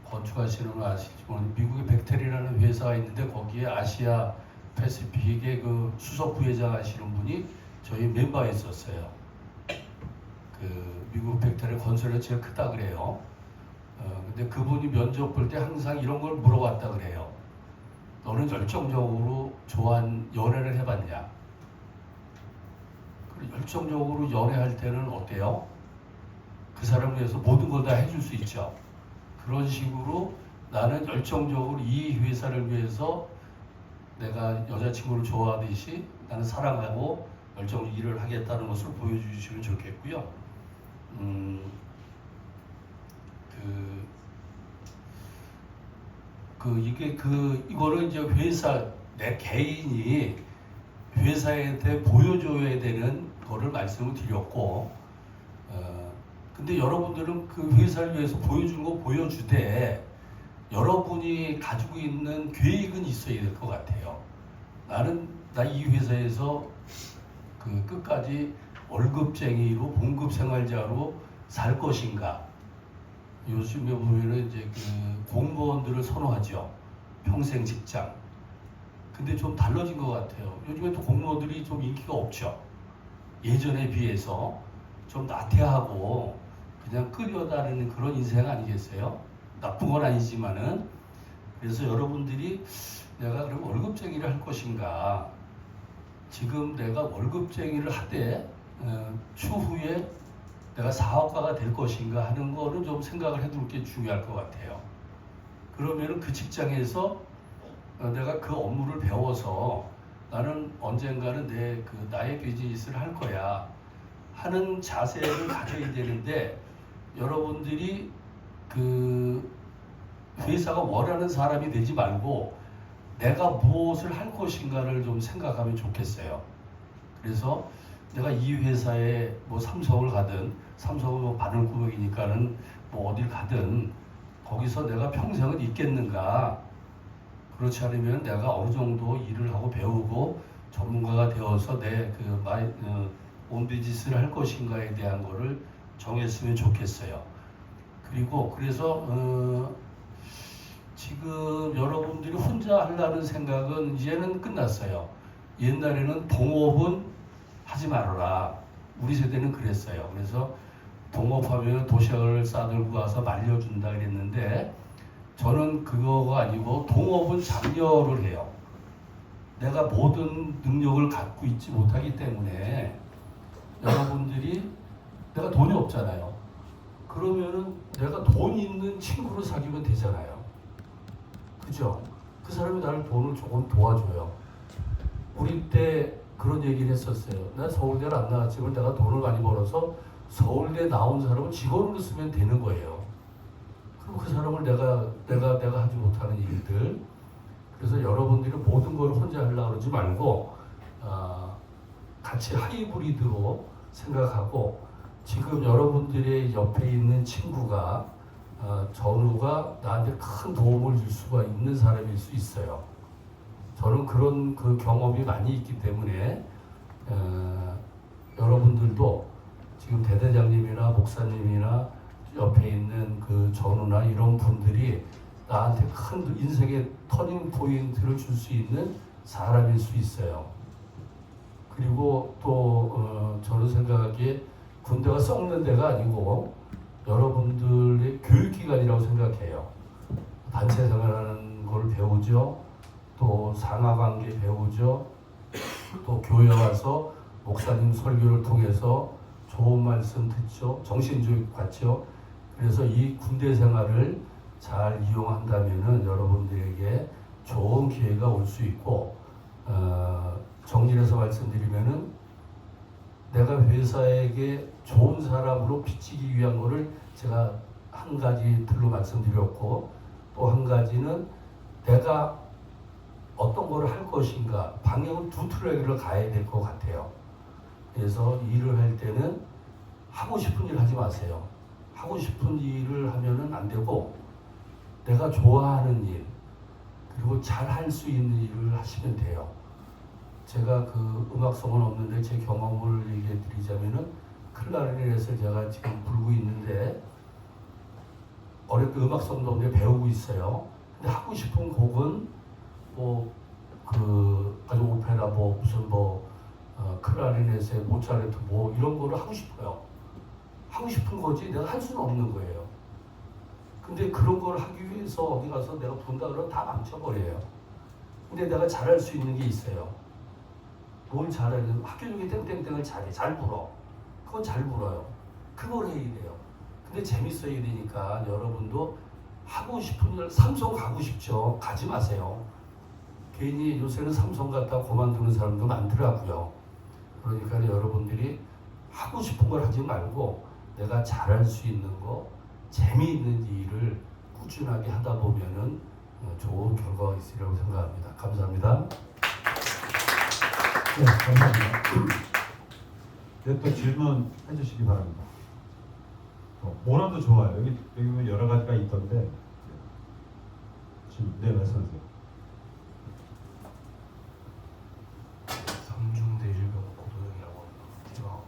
건축하시는 분 아시지만 미국의 벡텔이라는 회사가 있는데 거기에 아시아 패시픽의 그 수석 부회장 하시는 분이 저희 멤버에 있었어요. 그 미국 벡텔의 건설이 제일 크다 그래요. 근데 그분이 면접 볼 때 항상 이런 걸 물어봤다 그래요. 너는 열정적으로 연애를 해봤냐? 그리고 열정적으로 연애할 때는 어때요? 그 사람을 위해서 모든 걸 다 해줄 수 있죠. 그런 식으로 나는 열정적으로 이 회사를 위해서 내가 여자친구를 좋아하듯이 나는 사랑하고 열정적으로 일을 하겠다는 것을 보여주시면 좋겠고요. 이거를 이제 내 개인이 회사한테 보여줘야 되는 거를 말씀을 드렸고, 근데 여러분들은 그 회사를 위해서 보여준 거 보여주되 여러분이 가지고 있는 계획은 있어야 될 것 같아요. 나 이 회사에서 그 끝까지 월급쟁이로 봉급 생활자로 살 것인가. 요즘에 보면은 이제 그 공무원들을 선호하죠. 평생 직장. 근데 좀 달라진 것 같아요. 요즘에 또 공무원들이 좀 인기가 없죠. 예전에 비해서 좀 나태하고 그냥 끌려다니는 그런 인생 아니겠어요? 나쁜 건 아니지만은. 그래서 여러분들이 내가 그럼 월급쟁이를 할 것인가, 지금 내가 월급쟁이를 하되 추후에 내가 사업가가 될 것인가 하는 거는 좀 생각을 해둘 게 중요할 것 같아요. 그러면은 그 직장에서 내가 그 업무를 배워서 나는 언젠가는 나의 비즈니스를 할 거야 하는 자세를 가져야 되는데, 여러분들이 그 회사가 원하는 사람이 되지 말고 내가 무엇을 할 것인가를 좀 생각하면 좋겠어요. 그래서 내가 이 회사에 뭐 삼성을 가든, 삼성은 뭐 바늘구멍이니까는 뭐 어딜 가든 거기서 내가 평생을 있겠는가. 그렇지 않으면 내가 어느 정도 일을 하고 배우고 전문가가 되어서 온 비즈니스를 할 것인가에 대한 거를 정했으면 좋겠어요. 그리고 그래서 지금 여러분들이 혼자 하려는 생각은 이제는 끝났어요. 옛날에는 동업은 하지 말아라. 우리 세대는 그랬어요. 그래서 동업하면 도시락을 싸들고 와서 말려준다 그랬는데 저는 그거가 아니고 동업은 장려를 해요. 내가 모든 능력을 갖고 있지 못하기 때문에 여러분들이 내가 돈이 없잖아요. 그러면은 내가 돈 있는 친구를 사귀면 되잖아요. 그죠? 그 사람이 나를 돈을 조금 도와줘요. 우리 때 그런 얘기를 했었어요. 난 서울대를 안 나왔지만 내가 돈을 많이 벌어서 서울대 나온 사람은 직원으로 쓰면 되는 거예요. 그럼 그 사람을 내가 하지 못하는 일들. 그래서 여러분들이 모든 걸 혼자 하려고 그러지 말고 같이 하이브리드로 생각하고 지금 여러분들의 옆에 있는 친구가 전우가 나한테 큰 도움을 줄 수가 있는 사람일 수 있어요. 저는 그런 그 경험이 많이 있기 때문에 여러분들도 지금 대대장님이나 목사님이나 옆에 있는 그 전우나 이런 분들이 나한테 큰 인생의 터닝 포인트를 줄 수 있는 사람일 수 있어요. 그리고 또 저는 생각하기에 군대가 썩는 데가 아니고 여러분들의 교육기관이라고 생각해요. 단체 생활하는 걸 배우죠. 또 상하관계 배우죠. 또 교회 와서 목사님 설교를 통해서 좋은 말씀 듣죠. 정신교육 받죠. 그래서 이 군대 생활을 잘 이용한다면은 여러분들에게 좋은 기회가 올 수 있고 정리해서 말씀드리면은 내가 회사에게 좋은 사람으로 비치기 위한 거를 제가 한 가지 틀로 말씀드렸고 또 한 가지는 내가 어떤 거를 할 것인가 방향을 두 트랙을 가야 될 것 같아요. 그래서 일을 할 때는 하고 싶은 일 하지 마세요. 하고 싶은 일을 하면은 안 되고 내가 좋아하는 일 그리고 잘 할 수 있는 일을 하시면 돼요. 제가 그 음악성은 없는데 제 경험을 얘기해 드리자면은 클라리넷을 제가 지금 불고 있는데 어렵게 음악성도 없는데 배우고 있어요. 근데 하고 싶은 곡은 뭐 그 아주 오페라 뭐 무슨 뭐 클라리넷의 모차르트 뭐 이런 거를 하고 싶어요. 하고 싶은 거지 내가 할 수는 없는 거예요. 근데 그런 걸 하기 위해서 어디 가서 내가 본다 그러면 다 망쳐버려요. 근데 내가 잘할 수 있는 게 있어요. 뭘 잘하는 학교 중에 땡땡땡을 잘해. 잘 불어. 그건 잘 불어요. 그걸 해야 돼요. 근데 재밌어야 되니까 여러분도 하고 싶은 일 삼성 가고 싶죠. 가지 마세요. 괜히 요새는 삼성 갔다 그만두는 사람도 많더라고요. 그러니까 여러분들이 하고 싶은 걸 하지 말고 내가 잘할 수 있는 거 재미있는 일을 꾸준하게 하다 보면은 좋은 결과가 있으리라고 생각합니다. 감사합니다. 네, 감사합니다. 네, 또 질문 해주시기 바랍니다. 뭐라도 좋아요. 여기 보면 여러 가지가 있던데. 네, 말씀하세요. 삼중대질병 고도형이라고 합니다. 제가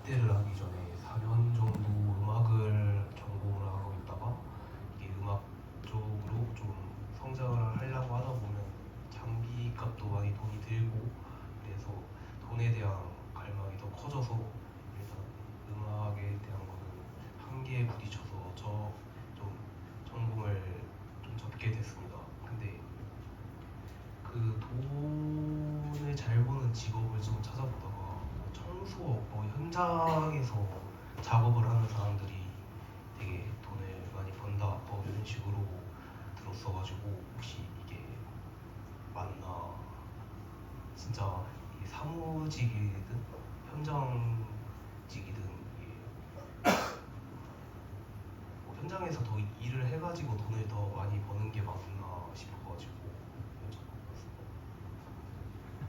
입대를 하기 전에 4년 정도 음악을 전공을 하고 있다가 이게 음악 쪽으로 좀 성장을 하려고 하다 보면 장비값도 많이 돈이 들고 그래서 돈에 대한 갈망이 더 커져서 일단 음악에 대한 거는 한계에 부딪혀서 좀 전공을 좀 접게 됐습니다. 근데 그 돈을 잘 버는 직업을 좀 찾아보다가 청소업, 현장에서 작업을 하는 사람들이 되게 돈을 많이 번다 이런 식으로 들었어가지고 혹시 이게 맞나? 진짜 이게 사무직이든 현장직이든 이게 현장에서 더 일을 해가지고 돈을 더 많이 버는 게 맞나 싶어가지고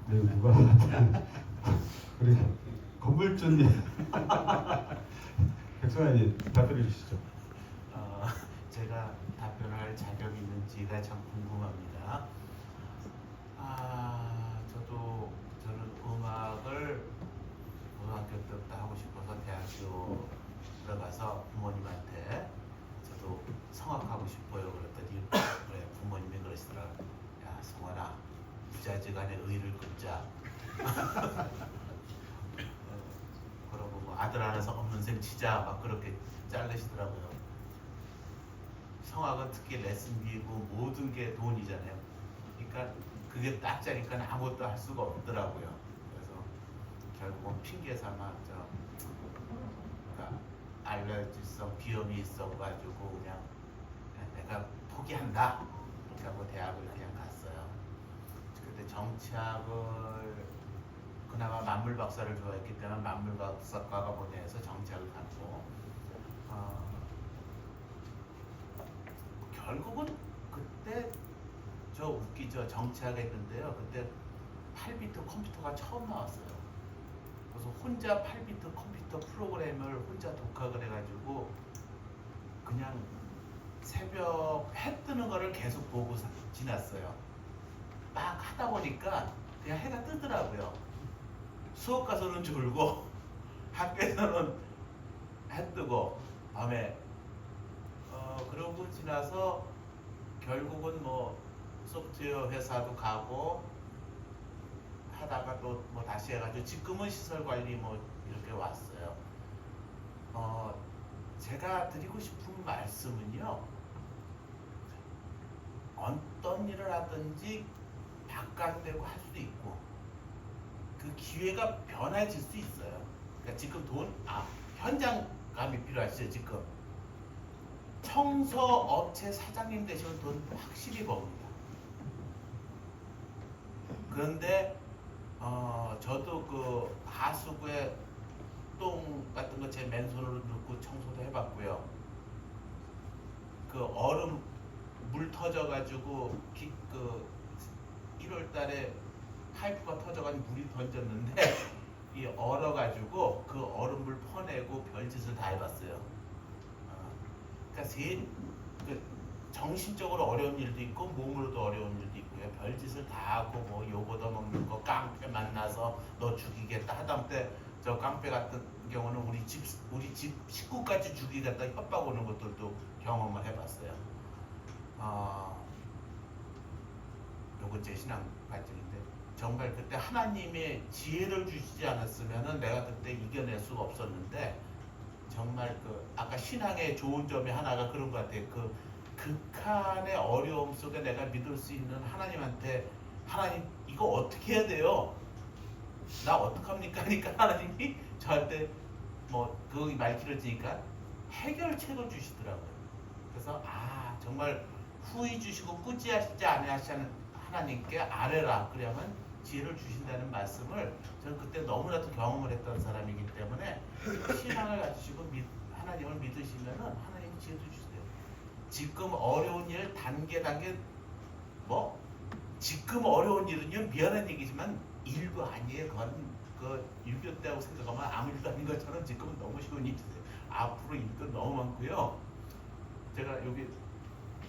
네, 누가 우리 건물주님 백성환님 답변해 주시죠. 제가 답변할 자격이 있는지가 참 궁금합니다. 저는 음악을 고등학교 때부터 하고 싶어서 대학교 들어가서 부모님한테 저도 성악하고 싶어요 그랬더니 그래 부모님이 그러시더라고요. 야 성원아 부자지간에 의를 긋자. 그러고 뭐 아들 안에서 없는 셈 치자 막 그렇게 자르시더라고요. 성악은 특히 레슨비고 모든 게 돈이잖아요. 그러니까 그게 딱 짜니까 아무것도 할 수가 없더라고요. 그래서 결국은 핑계 삼아 그러니까 알레르기성 비염이 있어가지고 그냥 내가 포기한다 이렇게 하고 대학을 그냥 갔어요. 근데 정치학을 그나마 만물 박사를 좋아했기 때문에 만물 박사과가 보내서 정치학을 갔고 결국은 그때 저 웃기죠. 정치학 했는데요. 그때 8비트 컴퓨터가 처음 나왔어요. 그래서 혼자 8비트 컴퓨터 프로그램을 혼자 독학을 해가지고 그냥 새벽 해 뜨는 거를 계속 보고 지났어요. 막 하다 보니까 그냥 해가 뜨더라고요. 수업 가서는 졸고 학교에서는 해 뜨고 밤에 그러고 지나서 결국은 뭐 소프트웨어 회사도 가고 하다가 또 뭐 다시 해가지고 지금은 시설관리 뭐 이렇게 왔어요. 제가 드리고 싶은 말씀은요. 어떤 일을 하든지 바깥되고 할 수도 있고 그 기회가 변해질 수 있어요. 그러니까 지금 현장감이 필요하시죠. 지금 청소업체 사장님 되시면 돈 확실히 법니다. 그런데 저도 그 하수구에 똥 같은 거 제 맨손으로 넣고 청소도 해봤고요. 그 얼음 물 터져가지고 그 1월달에 파이프가 터져가지고 물이 던졌는데 이 얼어가지고 그 얼음물 퍼내고 별짓을 다 해봤어요. 그러니까 정신적으로 어려운 일도 있고 몸으로도 어려운 일도 있고요. 별짓을 다 하고 뭐 요거도 먹는 거 깡패 만나서 너 죽이겠다 하다못해 저 깡패 같은 경우는 우리 집 식구까지 죽이겠다 협박 오는 것들도 경험을 해봤어요. 요거 제 신앙 발전인데 정말 그때 하나님의 지혜를 주시지 않았으면은 내가 그때 이겨낼 수가 없었는데 정말 그 아까 신앙의 좋은 점이 하나가 그런 것 같아요. 그 극한의 어려움 속에 내가 믿을 수 있는 하나님한테 하나님 이거 어떻게 해야 돼요? 나 어떡합니까? 하니까 하나님이 저한테 뭐 그 말 길어지니까 해결책을 주시더라고요. 그래서 정말 후히 주시고 꾸지하시지 아니하시는 하나님께 아뢰라 그러면 지혜를 주신다는 말씀을 저는 그때 너무나도 경험을 했던 사람이기 때문에 신앙을 가지시고 하나님을 믿으시면은 하나님이 지혜도 주세요. 지금 어려운 일 단계 뭐 지금 어려운 일은요 미안한 얘기지만 일도 아니에요. 그건 그 6.25 때하고 생각하면 아무 일도 아닌 것처럼 지금은 너무 쉬운 일이세요. 앞으로 일도 너무 많고요. 제가 여기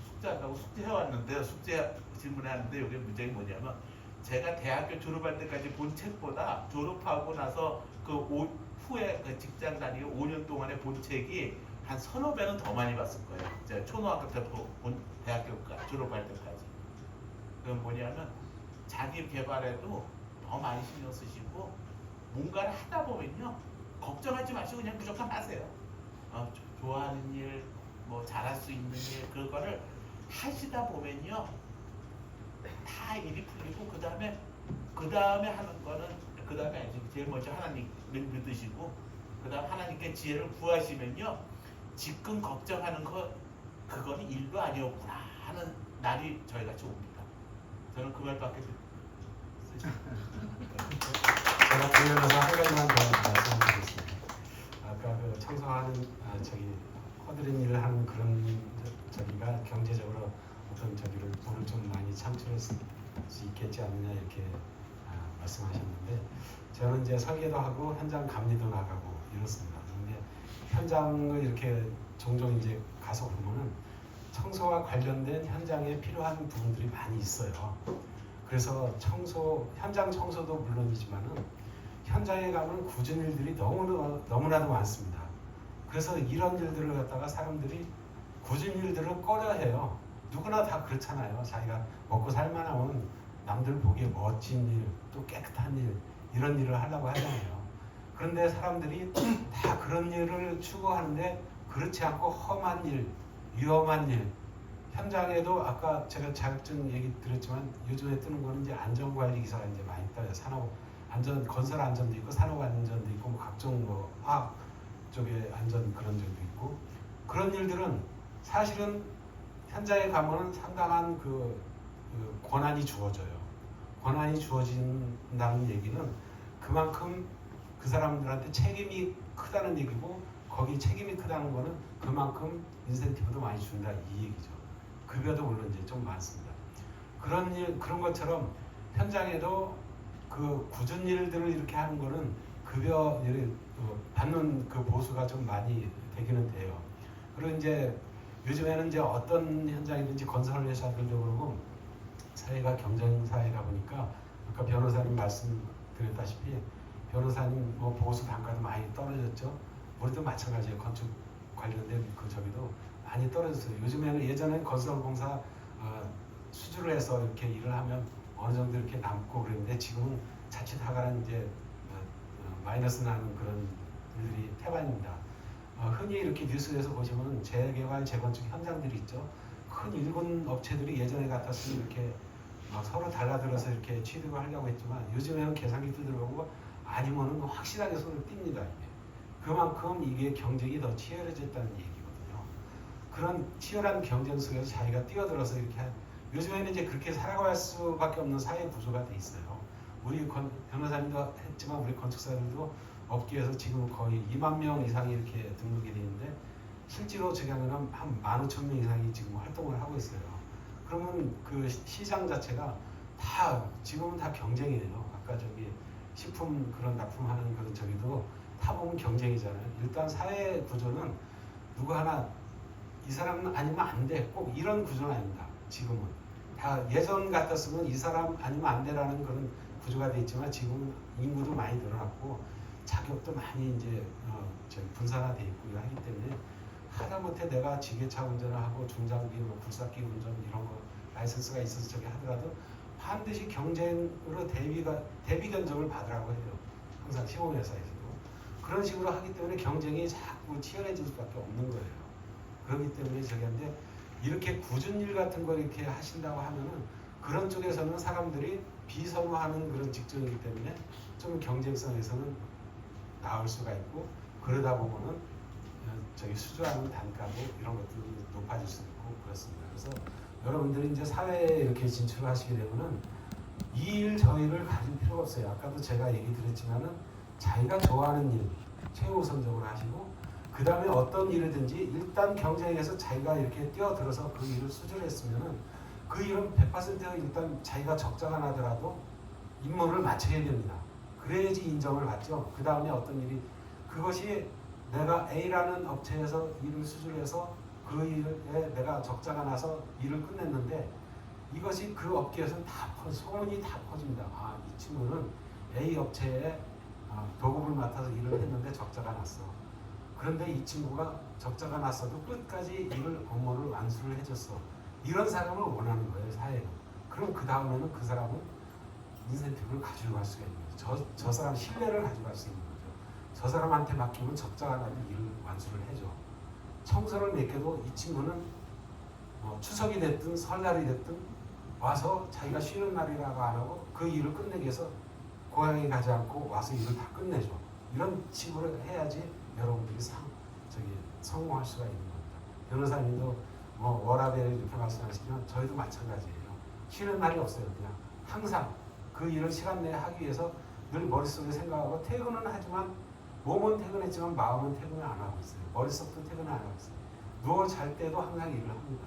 숙제한다고 숙제해왔는데요. 숙제 질문하는데 여기 문제가 뭐냐면 제가 대학교 졸업할 때까지 본 책보다 졸업하고 나서 후에 그 직장 다니고 5년 동안에 본 책이 한 서너 배는 더 많이 봤을 거예요. 제가 초등학교 때 본 대학교 졸업할 때까지. 그건 뭐냐면 자기 개발에도 더 많이 신경 쓰시고 뭔가를 하다 보면요 걱정하지 마시고 그냥 무조건 하세요. 좋아하는 일, 뭐 잘할 수 있는 일 그거를 하시다 보면요 다 일이 풀리고 그 다음에 하는 거는 그 다음에 제일 먼저 하나님을 믿으시고 그 다음 하나님께 지혜를 구하시면요 지금 걱정하는 거 그거는 일도 아니었구나 하는 날이 저희같이 옵니다. 저는 그 말밖에 제가 들으면서 한 가지만 더 말씀드리겠습니다. 아까 그 청소하는 허드렛 일을 하는 그런 저기가 경제적으로 어떤 저기를 돈을 좀 많이 창출할 수 있겠지 않느냐 이렇게 말씀하셨는데 저는 이제 설계도 하고 현장 감리도 나가고 이렇습니다. 그런데 현장을 이렇게 종종 이제 가서 보면은 청소와 관련된 현장에 필요한 부분들이 많이 있어요. 그래서 현장 청소도 물론이지만은 현장에 가면 굳은 일들이 너무나도 많습니다. 그래서 이런 일들을 갖다가 사람들이 굳은 일들을 꺼려해요. 누구나 다 그렇잖아요. 자기가 먹고 살만하면 남들 보기에 멋진 일, 또 깨끗한 일, 이런 일을 하려고 하잖아요. 그런데 사람들이 다 그런 일을 추구하는데 그렇지 않고 험한 일, 위험한 일, 현장에도 아까 제가 자격증 얘기 드렸지만 요즘에 뜨는 거는 이제 안전관리 기사가 이제 많이 떠요. 산업 안전, 건설 안전도 있고 산업 안전도 있고 뭐 각종 뭐 화학 쪽에 안전 그런 점도 있고 그런 일들은 사실은 현장에 가면은 상당한 그 권한이 주어져요. 권한이 주어진다는 얘기는 그만큼 그 사람들한테 책임이 크다는 얘기고 거기 책임이 크다는 거는 그만큼 인센티브도 많이 준다 이 얘기죠. 급여도 물론 이제 좀 많습니다. 그런 것처럼 현장에도 그 굳은 일들을 이렇게 하는 거는 급여를 받는 그 보수가 좀 많이 되기는 돼요. 그리고 이제 요즘에는 이제 어떤 현장이든지 건설 회사들도 그러고 사회가 경쟁 사회다 보니까 아까 변호사님 말씀드렸다시피 변호사님 뭐 보수 단가도 많이 떨어졌죠. 우리도 마찬가지예요. 건축 관련된 그 저기도 많이 떨어졌어요. 요즘에는 예전엔 건설공사 수주를 해서 이렇게 일을 하면 어느 정도 이렇게 남고 그랬는데 지금은 자칫 하가는 이제 마이너스 나는 그런 일들이 태반입니다. 흔히 이렇게 뉴스에서 보시면 재개발, 재건축 현장들이 있죠. 큰 일군 업체들이 예전에 같았으면 이렇게 막 서로 달라들어서 이렇게 취득을 하려고 했지만 요즘에는 계산기도 들어오고 아니면은 확실하게 손을 띱니다. 이게. 그만큼 이게 경쟁이 더 치열해졌다는 얘기거든요. 그런 치열한 경쟁 속에서 자기가 뛰어들어서 이렇게 요즘에는 이제 그렇게 살아갈 수밖에 없는 사회 구조가 돼 있어요. 우리 변호사님도 했지만 우리 건축사들도 업계에서 지금 거의 2만 명 이상이 이렇게 등록이 돼 있는데 실제로 지금은 한 15,000명 이상이 지금 활동을 하고 있어요. 그러면 그 시장 자체가 다 지금은 다 경쟁이에요. 아까 저기 식품 그런 납품하는 그런 저기도 다 보면 경쟁이잖아요. 일단 사회 구조는 누구 하나 이 사람은 아니면 안 돼. 꼭 이런 구조는 아닙니다. 지금은 다 예전 같았으면 이 사람 아니면 안 돼라는 그런 구조가 돼 있지만 지금은 인구도 많이 늘어났고 자격도 많이 이제 분산화돼 있고 하기 때문에 하다못해 내가 지게차 운전을 하고 중장비, 뭐 굴삭기 운전 이런 거 라이선스가 있어서 저기 하더라도 반드시 경쟁으로 대비 견적을 받으라고 해요. 항상 시공회사에서도 그런 식으로 하기 때문에 경쟁이 자꾸 치열해질 수밖에 없는 거예요. 그렇기 때문에 저기 한데 이렇게 굳은 일 같은 걸 이렇게 하신다고 하면은 그런 쪽에서는 사람들이 비선호하는 그런 직종이기 때문에 좀 경쟁성에서는 나올 수가 있고 그러다 보면은 저기 수주하는 단가도 이런 것들이 높아질 수 있고 그렇습니다. 그래서 여러분들이 이제 사회에 이렇게 진출을 하시게 되면은 이 일 저 일을 가질 필요가 없어요. 아까도 제가 얘기 드렸지만은 자기가 좋아하는 일 최우선적으로 하시고 그 다음에 어떤 일이든지 일단 경쟁에서 자기가 이렇게 뛰어들어서 그 일을 수주를 했으면은 그 일은 100% 일단 자기가 적자가 나더라도 임무를 마쳐야 됩니다. 그래야지 인정을 받죠. 그 다음에 어떤 일이 그것이 내가 A라는 업체에서 일을 수주를 해서 그 일에 내가 적자가 나서 일을 끝냈는데 이것이 그 업계에서 다 소문이 다 퍼집니다. 아, 이 친구는 A 업체에 도급을 맡아서 일을 했는데 적자가 났어. 그런데 이 친구가 적자가 났어도 끝까지 업무를 완수를 해줬어. 이런 사람을 원하는 거예요, 사회는. 그럼 그 다음에는 그 사람은 인센티브를 가지고 갈 수가 있는 거죠. 저 사람 신뢰를 가지고 갈 수 있는 거죠. 저 사람한테 맡기면 적자가 나도 일을 완수를 해줘. 청소를 맡겨도 이 친구는 추석이 됐든 설날이 됐든 와서 자기가 쉬는 날이라고 안 하고 그 일을 끝내기 위해서 고향에 가지 않고 와서 일을 다 끝내줘. 이런 식으로 해야지 여러분들이 성공할 수가 있는 겁니다. 변호사님도 워라밸 이렇게 말씀하시지만 저희도 마찬가지예요. 쉬는 날이 없어요. 그냥 항상 그 일을 시간 내에 하기 위해서 늘 머릿속에 생각하고 퇴근은 하지만 몸은 퇴근했지만 마음은 퇴근을 안 하고 있어요. 머릿속도 퇴근을 안 하고 있어요. 누워 잘 때도 항상 일을 합니다.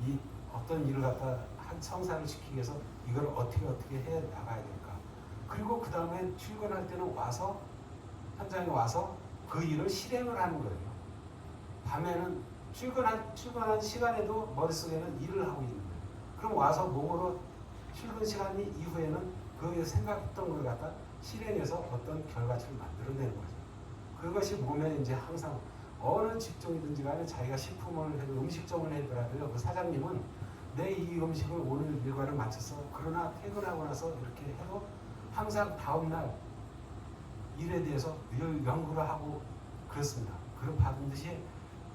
이 어떤 일을 갖다 성사를 시키기 위해서 이걸 어떻게 해 나가야 될까. 그리고 그 다음에 출근할 때는 와서 현장에 와서 그 일을 실행을 하는 거예요. 밤에는 출근한 시간에도 머릿속에는 일을 하고 있는 거예요. 그럼 와서 몸으로 출근 시간 이후에는 그 생각했던 걸 갖다 실행해서 어떤 결과치를 만들어내는 거죠. 그것이 몸에 이제 항상 어느 직종이든지 간에 자기가 식품을 해도 음식점을 해더라도요. 그 사장님은 내 이 음식을 오늘 일과를 마쳤어. 그러나 퇴근하고 나서 이렇게 해도 항상 다음날 일에 대해서 연구를 하고 그렇습니다. 그럼 받은 듯이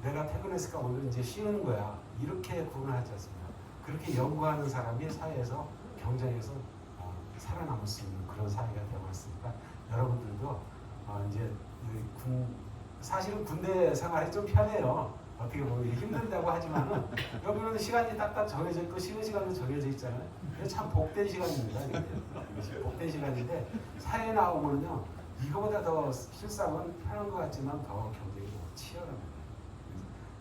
내가 퇴근했으니까 오늘 이제 쉬는 거야. 이렇게 구분하지 않습니다. 그렇게 연구하는 사람이 사회에서 경쟁에서 살아남을 수 있는 그런 사회가 되고 있으니까 여러분들도 이제 사실은 군대 생활이 좀 편해요. 어떻게 보면 힘들다고 하지만은 여기는 시간이 딱딱 정해져 있고 쉬는 시간도 정해져 있잖아요. 참 복된 시간입니다. 복된 시간인데 사회에 나오면요 이거보다 더 실상은 편한 것 같지만 더 경쟁이 치열합니다.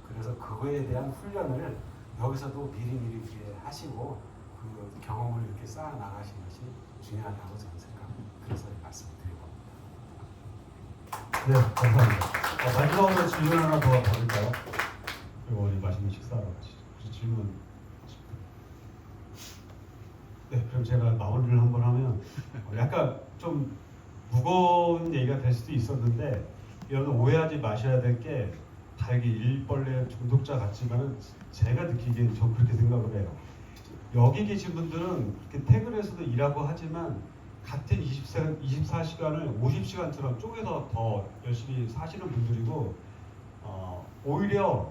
그래서 그거에 대한 훈련을 여기서도 미리미리 하시고 그 경험을 이렇게 쌓아 나가시는 것이 중요하다고 저는 생각합니다. 그래서 말씀드리고. 네, 감사합니다. 마지막으로 질문 하나 더 받을까요? 그리고 우리 맛있는 식사하러 가시죠. 질문. 네, 그럼 제가 마무리를 한번 하면 약간 좀 무거운 얘기가 될 수도 있었는데 여러분 오해하지 마셔야 될 게 다 이게 일벌레 중독자 같지만은 제가 느끼기엔 전 그렇게 생각을 해요. 여기 계신 분들은 이렇게 퇴근해서도 일하고 하지만 같은 24시간을 50시간처럼 쪼개서 더 열심히 사시는 분들이고 오히려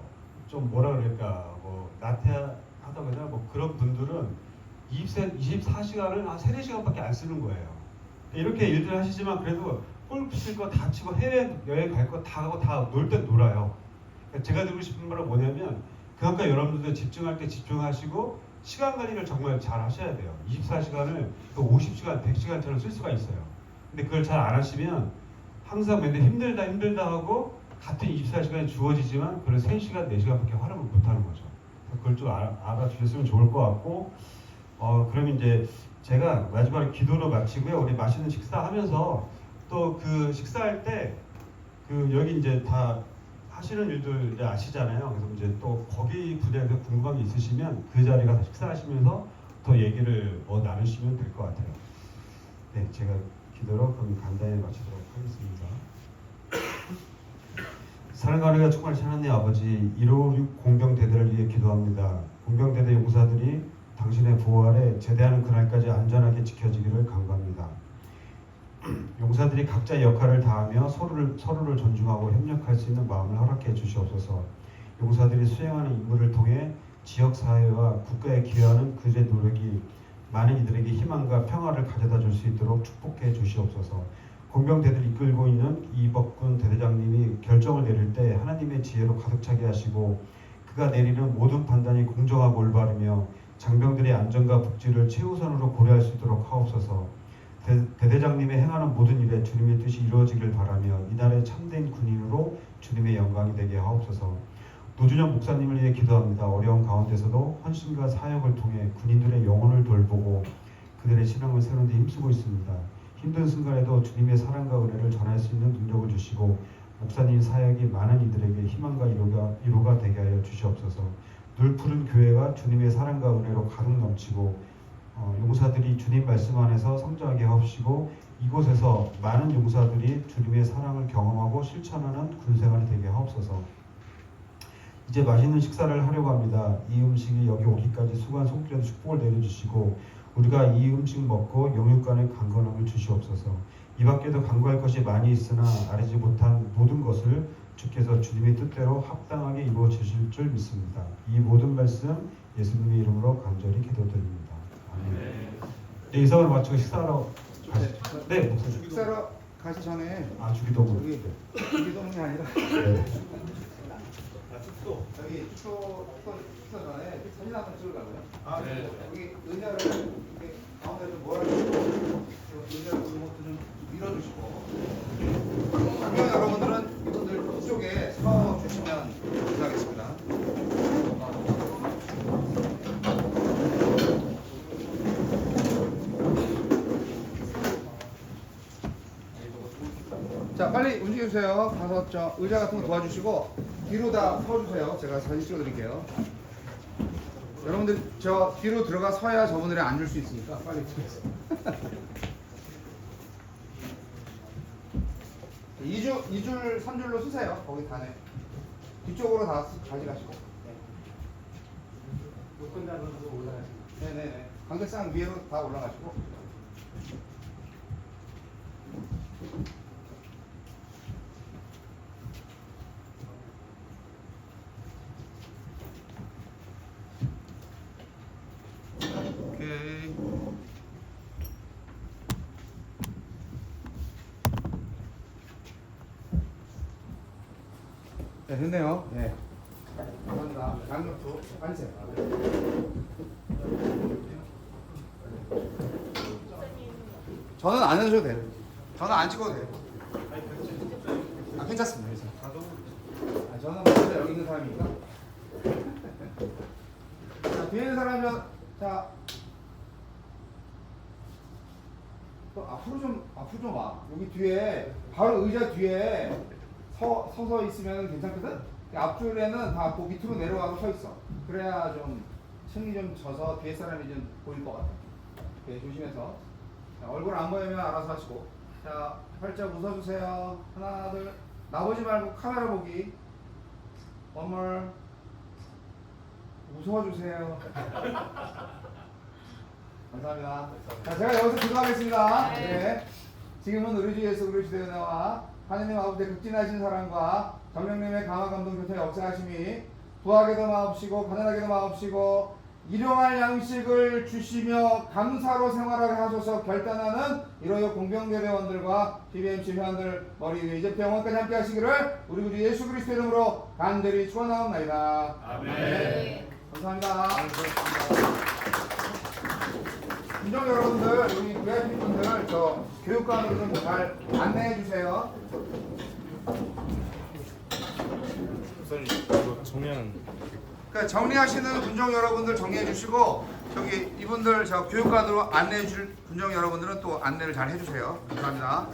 좀 뭐라 그럴까 뭐 나태하다거나 뭐 그런 분들은 24시간을 한 3-4시간밖에 안 쓰는 거예요. 이렇게 일들 하시지만 그래도 골프 칠 거 다 치고 해외여행 갈 거 다 하고 다 놀 땐 놀아요. 그러니까 제가 드리고 싶은 말은 뭐냐면 그러니까 여러분들도 집중할 때 집중하시고 시간 관리를 정말 잘 하셔야 돼요. 24시간을 50시간, 100시간처럼 쓸 수가 있어요. 근데 그걸 잘 안 하시면 항상 맨날 힘들다 하고 같은 24시간이 주어지지만 그걸 3시간, 4시간밖에 활용을 못 하는 거죠. 그걸 좀 알아주셨으면 좋을 것 같고 그럼 이제 제가 마지막에 기도로 마치고요. 우리 맛있는 식사하면서 또 그 식사할 때 그 여기 이제 다 하시는 일들 이제 아시잖아요. 그래서 이제 또 거기 분야에서 궁금한 게 있으시면 그 자리에 가서 식사하시면서 더 얘기를 나누시면 될 것 같아요. 네, 제가 기도로 그럼 간단히 마치도록 하겠습니다. 사랑하는 정말 하나님 아버지 156 공병대대를 위해 기도합니다. 공병대대 용사들이 당신의 보호 아래 제대하는 그날까지 안전하게 지켜지기를 간구합니다. 용사들이 각자의 역할을 다하며 서로를 존중하고 협력할 수 있는 마음을 허락해 주시옵소서. 용사들이 수행하는 임무를 통해 지역사회와 국가에 기여하는 그들의 노력이 많은 이들에게 희망과 평화를 가져다 줄 수 있도록 축복해 주시옵소서. 공병대들을 이끌고 있는 이복군 대대장님이 결정을 내릴 때 하나님의 지혜로 가득 차게 하시고 그가 내리는 모든 판단이 공정하고 올바르며 장병들의 안전과 복지를 최우선으로 고려할 수 있도록 하옵소서. 대대장님의 행하는 모든 일에 주님의 뜻이 이루어지길 바라며 이날의 참된 군인으로 주님의 영광이 되게 하옵소서. 노준영 목사님을 위해 기도합니다. 어려운 가운데서도 헌신과 사역을 통해 군인들의 영혼을 돌보고 그들의 신앙을 세우는 데 힘쓰고 있습니다. 힘든 순간에도 주님의 사랑과 은혜를 전할 수 있는 능력을 주시고 목사님 사역이 많은 이들에게 희망과 위로가 되게 하여 주시옵소서. 늘 푸른 교회가 주님의 사랑과 은혜로 가득 넘치고 용사들이 주님 말씀 안에서 성장하게 하옵시고 이곳에서 많은 용사들이 주님의 사랑을 경험하고 실천하는 군생활이 되게 하옵소서. 이제 맛있는 식사를 하려고 합니다. 이 음식이 여기 오기까지 수고한 손길에도 축복을 내려주시고 우리가 이 음식 먹고 영육간의 강건함을 주시옵소서. 이 밖에도 간구할 것이 많이 있으나 아뢰지 못한 모든 것을 주께서 주님의 뜻대로 합당하게 이루어 주실 줄 믿습니다. 이 모든 말씀 예수님의 이름으로 간절히 기도드립니다. 아멘. 네, 이상을 마치고 식사하러 가시죠. 네, 목사님. 식사로 가기 전에 주기도문. 주기도문이 아니라 여기 축소 식사 전에 사진 한번 찍으려고요. 네. 여기 의자를 이렇게 가운데 좀 몰아주시고 의자를 좀 밀어주시고 장병 여러분들은 이분들 이쪽에 서 주시면 감사하겠습니다. 자, 빨리 움직여주세요. 가서 저 의자 같은 거 도와주시고 뒤로 다 서주세요. 제가 사진 찍어드릴게요. 여러분들 저 뒤로 들어가 서야 저분들이 앉을 수 있으니까 빨리 찍으세요. 2줄, 3줄로 쓰세요. 거기 단에. 뒤쪽으로 다 가져가시고. 못건다는 거 올라가시고. 네네네. 관객상 위로 다 올라가시고. 오케이. 네, 됐네요. 네. 감사합니다. 양옆으로 앉으세요. 저는 안 해주셔도 돼요. 저는 안 찍어도 돼요. 아, 괜찮습니다. 아, 저는 먼저 여기 있는 사람이니까. 자, 뒤에 있는 사람은, 자, 또 앞으로 좀 와. 여기 뒤에, 바로 의자 뒤에 서서 있으면 괜찮거든? 앞줄에는 다 밑으로 내려가고 서 있어. 그래야 좀 층이 좀 져서 뒤에 사람이 좀 보일 것 같아. 네, 조심해서. 자, 얼굴 안 보이면 알아서 하시고. 자, 활짝 웃어주세요. 하나, 둘. 나보지 말고 카메라 보기. One more. 웃어주세요. 감사합니다. 자, 제가 여기서 기도하겠습니다. 네. 지금은 우리 주 예수 그리스도의 은혜와 하느님 아버지의 극진하신 사랑과 성령님의 강화 감동 교통의 역사하심이 부하게도 마옵시고 가난하게도 마옵시고 일용할 양식을 주시며 감사로 생활하게 하소서 결단하는 이로요 공병대 대원들과 BBMC 회원들 머리 위에 이제 병원까지 함께 하시기를 우리 구주 예수 그리스도 이름으로 간절히 축원하옵나이다. 아멘. 네. 감사합니다. 분정 여러분들, 우리 VIP 분들 저 교육관으로 좀 잘 안내해 주세요. 우선 이거 정리하는. 그러니까 정리하시는 분정 여러분들 정리해 주시고 저기 이분들 저 교육관으로 안내해 줄 분정 여러분들은 또 안내를 잘 해주세요. 감사합니다.